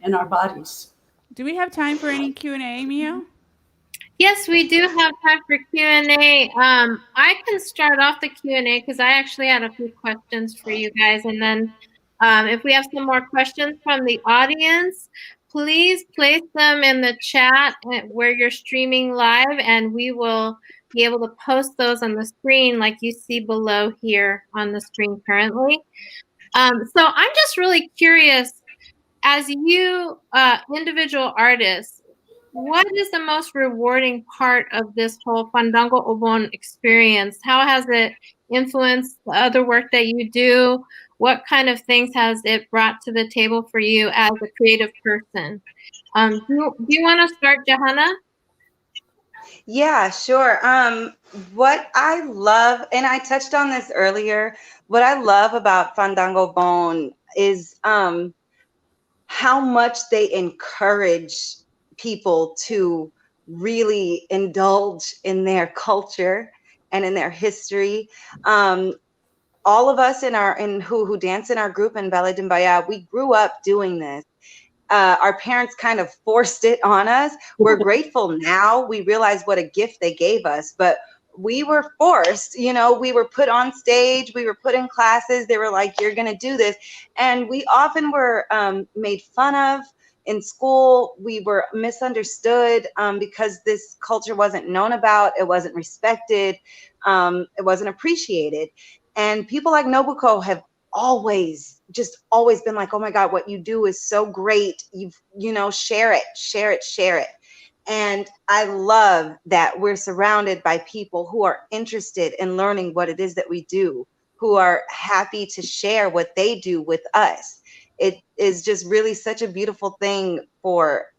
in our bodies. Do we have time for any Q&A, Mio? Yes, we do have time for Q&A. I can start off the Q&A because I actually had a few questions for you guys. And then if we have some more questions from the audience, please place them in the chat where you're streaming live, and we will be able to post those on the screen like you see below here on the screen currently. So I'm just really curious, as you individual artists, what is the most rewarding part of this whole FandangObon experience? How has it influenced the other work that you do? What kind of things has it brought to the table for you as a creative person? Do you want to start, Johanna? Yeah, sure. What I love, and I touched on this earlier, what I love about FandangObon is how much they encourage people to really indulge in their culture and in their history. All of us who dance in our group in Ballet Dimbaya, we grew up doing this. Our parents kind of forced it on us. We're grateful now. We realize what a gift they gave us, but we were forced, we were put on stage, we were put in classes. They were like, you're going to do this. And we often were made fun of in school. We were misunderstood because this culture wasn't known about. It wasn't respected. It wasn't appreciated. And people like Nobuko have always been like, oh my God, what you do is so great. Share it. And I love that we're surrounded by people who are interested in learning what it is that we do, who are happy to share what they do with us. It is just really such a beautiful thing for,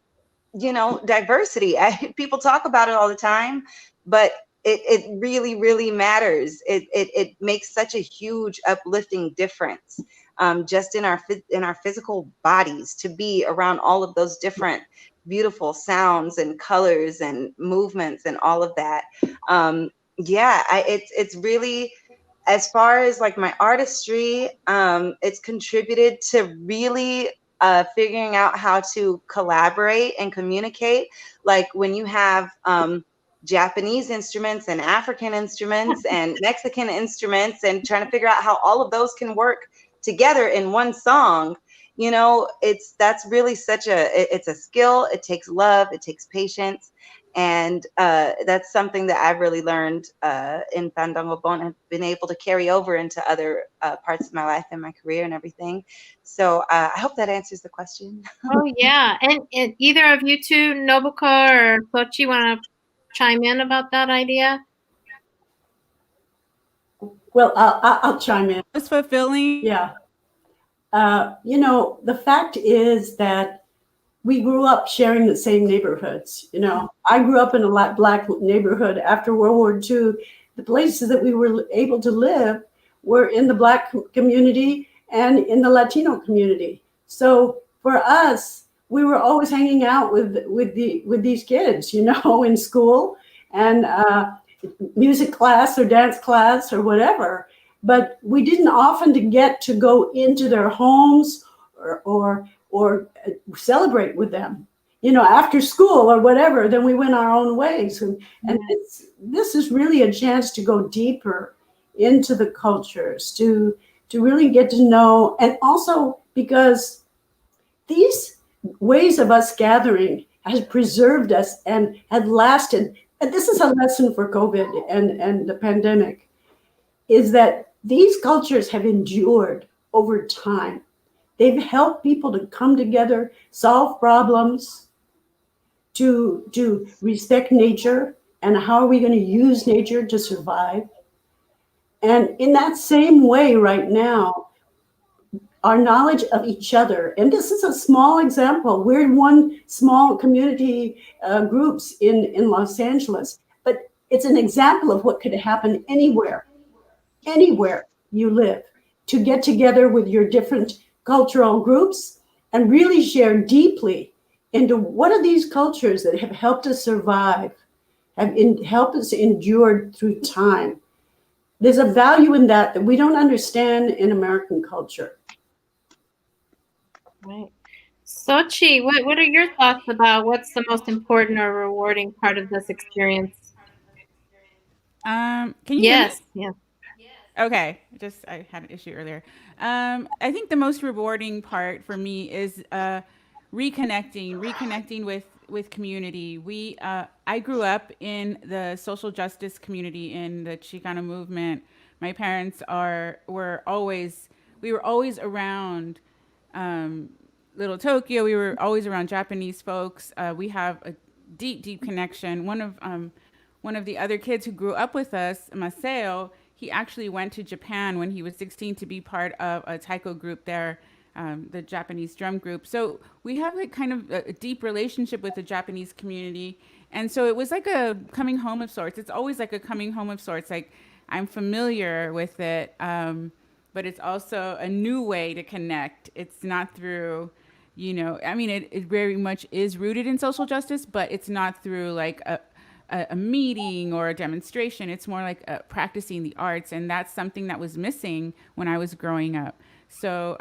diversity. People talk about it all the time, but it really, really matters. It makes such a huge uplifting difference just in our physical bodies, to be around all of those different beautiful sounds and colors and movements and all of that. It's really, as far as like my artistry, it's contributed to really figuring out how to collaborate and communicate. Like when you have Japanese instruments and African instruments and Mexican instruments, and trying to figure out how all of those can work together in one song, that's really it's a skill. It takes love, it takes patience. And that's something that I've really learned in FandangObon and been able to carry over into other parts of my life and my career and everything. So I hope that answers the question. Oh, yeah. And either of you two, Nobuko or Sochi, want to chime in about that idea? Well, I'll chime in. It's fulfilling. Yeah. The fact is that we grew up sharing the same neighborhoods. I grew up in a Black neighborhood after World War II. The places that we were able to live were in the Black community and in the Latino community. So for us, we were always hanging out with these kids, in school and music class or dance class or whatever. But we didn't often get to go into their homes or celebrate with them, after school or whatever. Then we went our own ways. And this is really a chance to go deeper into the cultures, to really get to know. And also because these ways of us gathering has preserved us and had lasted. And this is a lesson for COVID and the pandemic, is that these cultures have endured over time. They've helped people to come together, solve problems, to respect nature, and how are we going to use nature to survive. And in that same way right now, our knowledge of each other, and this is a small example, we're in one small community groups in Los Angeles, but it's an example of what could happen anywhere you live, to get together with your different cultural groups and really share deeply into what are these cultures that have helped us survive, helped us endure through time. There's a value in that we don't understand in American culture. Right. Sochi, what are your thoughts about what's the most important or rewarding part of this experience? Can you Yes, hear me? yeah. Okay, I had an issue earlier. I think the most rewarding part for me is reconnecting with community. I grew up in the social justice community in the Chicano movement. My parents were always around Little Tokyo. We were always around Japanese folks. We have a deep connection. One of the other kids who grew up with us, Maseo, he actually went to Japan when he was 16 to be part of a taiko group there, the Japanese drum group. So we have like kind of a deep relationship with the Japanese community. And so it was like a coming home of sorts. It's always like a coming home of sorts. Like I'm familiar with it, but it's also a new way to connect. It's not through, I mean, it very much is rooted in social justice, but it's not through like a meeting or a demonstration. It's more like practicing the arts, and that's something that was missing when I was growing up. So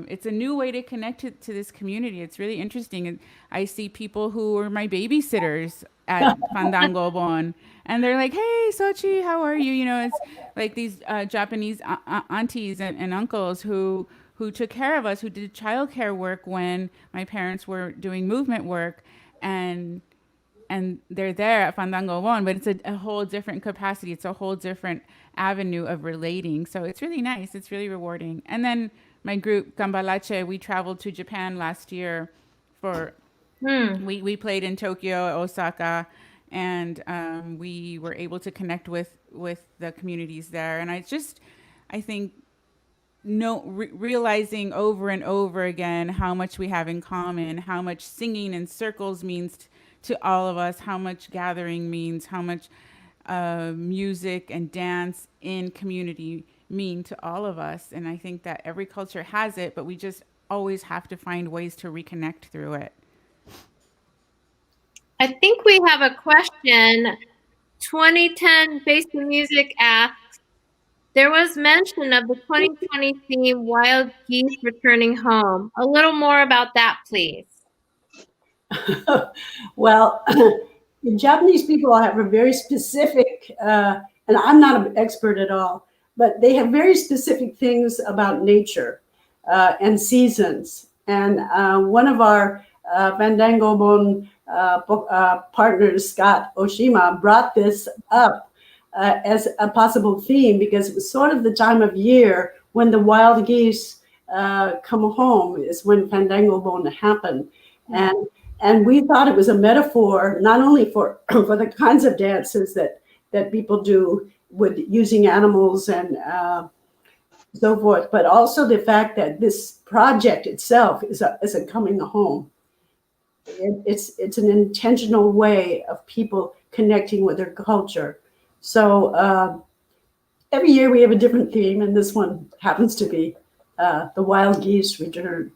it's a new way to connect to this community. It's really interesting. And I see people who are my babysitters at FandangObon, and they're like, "Hey, Sochi, how are you?" It's like these Japanese aunties and uncles who took care of us, who did childcare work when my parents were doing movement work, and they're there at FandangObon, but it's a whole different capacity. It's a whole different avenue of relating. So it's really nice. It's really rewarding. And then my group, Cambalache, we traveled to Japan last year we played in Tokyo, Osaka, and we were able to connect with the communities there. And I think realizing over and over again how much we have in common, how much singing in circles means to all of us, how much gathering means, how much music and dance in community mean to all of us. And I think that every culture has it, but we just always have to find ways to reconnect through it. I think we have a question. 2010 Based in Music asks, there was mention of the 2020 theme Wild Geese Returning Home. A little more about that, please. Well, the Japanese people have a very specific, and I'm not an expert at all, but they have very specific things about nature and seasons. And one of our FandangObon partners, Scott Oshima, brought this up as a possible theme because it was sort of the time of year when the wild geese come home is when FandangObon happened. And we thought it was a metaphor, not only for the kinds of dances that people do with using animals and so forth, but also the fact that this project itself is a coming home. It's an intentional way of people connecting with their culture. So every year we have a different theme, and this one happens to be the wild geese return.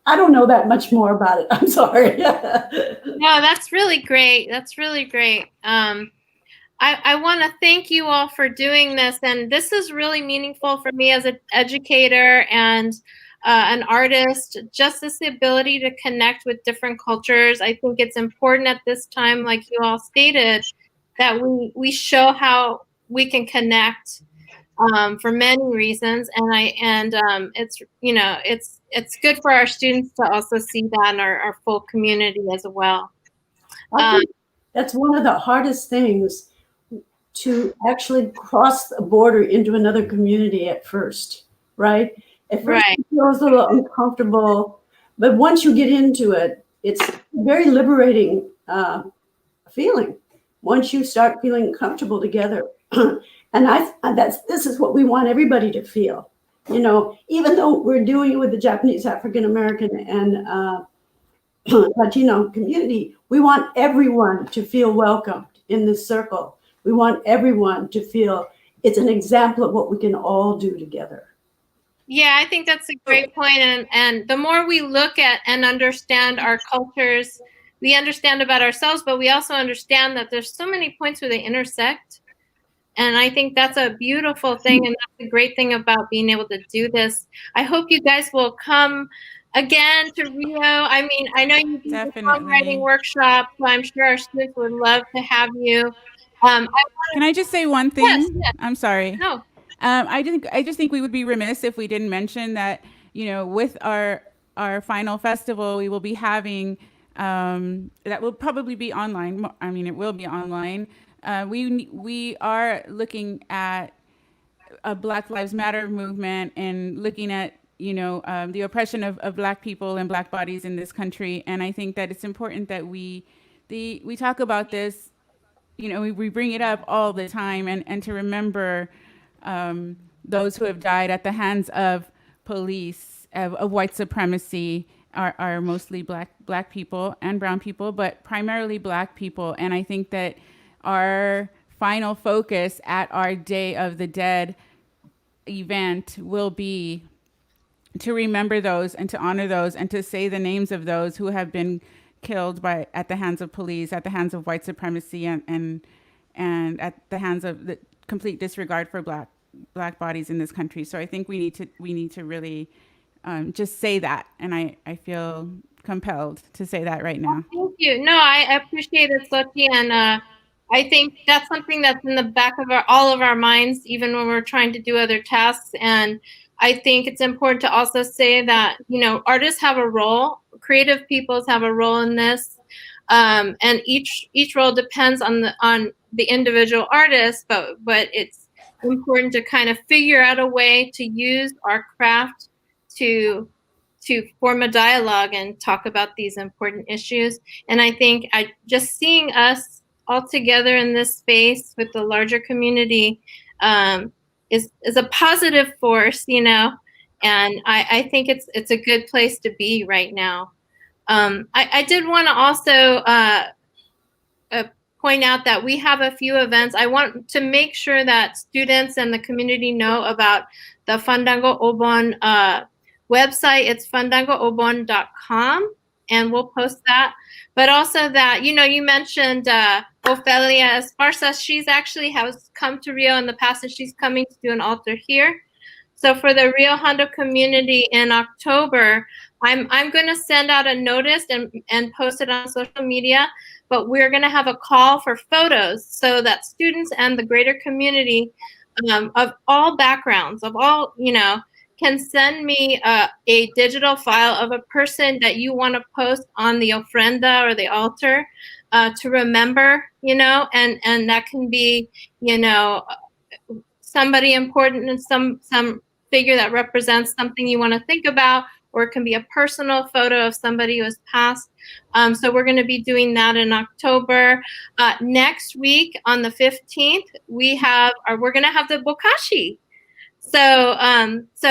I don't know that much more about it. I'm sorry. No, that's really great. That's really great. I want to thank you all for doing this. And this is really meaningful for me as an educator and an artist, just this ability to connect with different cultures. I think it's important at this time, like you all stated, that we show how we can connect for many reasons, and it's good for our students to also see that in our full community as well. I think that's one of the hardest things, to actually cross the border into another community at first, right? At first it feels a little uncomfortable, but once you get into it, it's a very liberating feeling once you start feeling comfortable together. And this is what we want everybody to feel. Even though we're doing it with the Japanese, African American, and Latino community, we want everyone to feel welcomed in this circle. We want everyone to feel it's an example of what we can all do together. Yeah, I think that's a great point. And the more we look at and understand our cultures we understand about ourselves, but we also understand that there's so many points where they intersect. And I think that's a beautiful thing, and that's a great thing about being able to do this. I hope you guys will come again to Rio. I mean, I know you do the songwriting workshop, so I'm sure our students would love to have you. Can I just say one thing? Yes. I'm sorry. No. I just think we would be remiss if we didn't mention that, you know, with our final festival, we will be having that will probably be online. I mean, it will be online. We are looking at a Black Lives Matter movement and looking at, you know, the oppression of Black people and Black bodies in this country. And I think that it's important that we talk about this. You know, we bring it up all the time, and to remember those who have died at the hands of police, of white supremacy, are mostly black people and brown people, but primarily Black people. And I think that our final focus at our Day of the Dead event will be to remember those and to honor those and to say the names of those who have been killed at the hands of police, at the hands of white supremacy, and at the hands of the complete disregard for black bodies in this country. So I think we need to really just say that, and I feel compelled to say that right now. Thank you. No, I appreciate it, Sochi, and I think that's something that's in the back of all of our minds, even when we're trying to do other tasks. And I think it's important to also say that, you know, artists have a role, creative peoples have a role in this, and each role depends on the individual artist, but it's important to kind of figure out a way to use our craft to form a dialogue and talk about these important issues. And I think just seeing us all together in this space with the larger community is a positive force, you know, and I think it's a good place to be right now. I did want to also point out that we have a few events. I want to make sure that students and the community know about the FandangObon website. It's FandangObon.com, and we'll post that. But also that, you know, you mentioned Ofelia Esparza. She's actually has come to Rio in the past, and she's coming to do an altar here. So for the Rio Hondo community in October, I'm going to send out a notice and post it on social media, but we're going to have a call for photos so that students and the greater community of all backgrounds, of all, you know, can send me a digital file of a person that you want to post on the ofrenda or the altar to remember, you know, and that can be, you know, somebody important and some figure that represents something you want to think about, or it can be a personal photo of somebody who has passed. So we're going to be doing that in October. Next week on the 15th, we're going to have the bokashi. So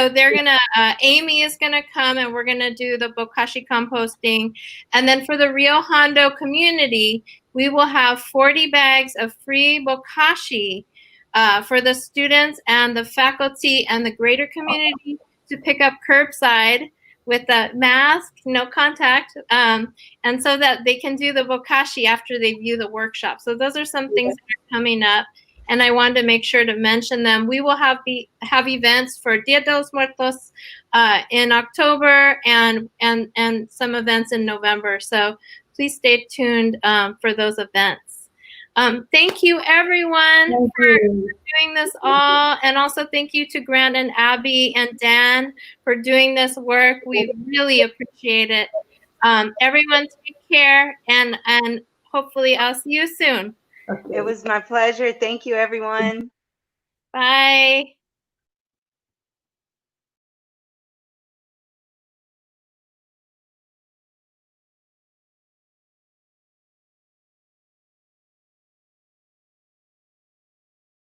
they're gonna Amy is gonna come, and we're gonna do the bokashi composting. And then for the Rio Hondo community, we will have 40 bags of free bokashi for the students and the faculty and the greater community to pick up curbside with a mask, no contact, and so that they can do the bokashi after they view the workshop. So those are some things that are coming up, and I wanted to make sure to mention them. We will have events for Dia de los Muertos in October and some events in November. So please stay tuned for those events. Thank you, everyone, for doing this all. And also thank you to Grant and Abby and Dan for doing this work. We really appreciate it. Everyone take care, and hopefully I'll see you soon. It was my pleasure. Thank you, everyone. Bye.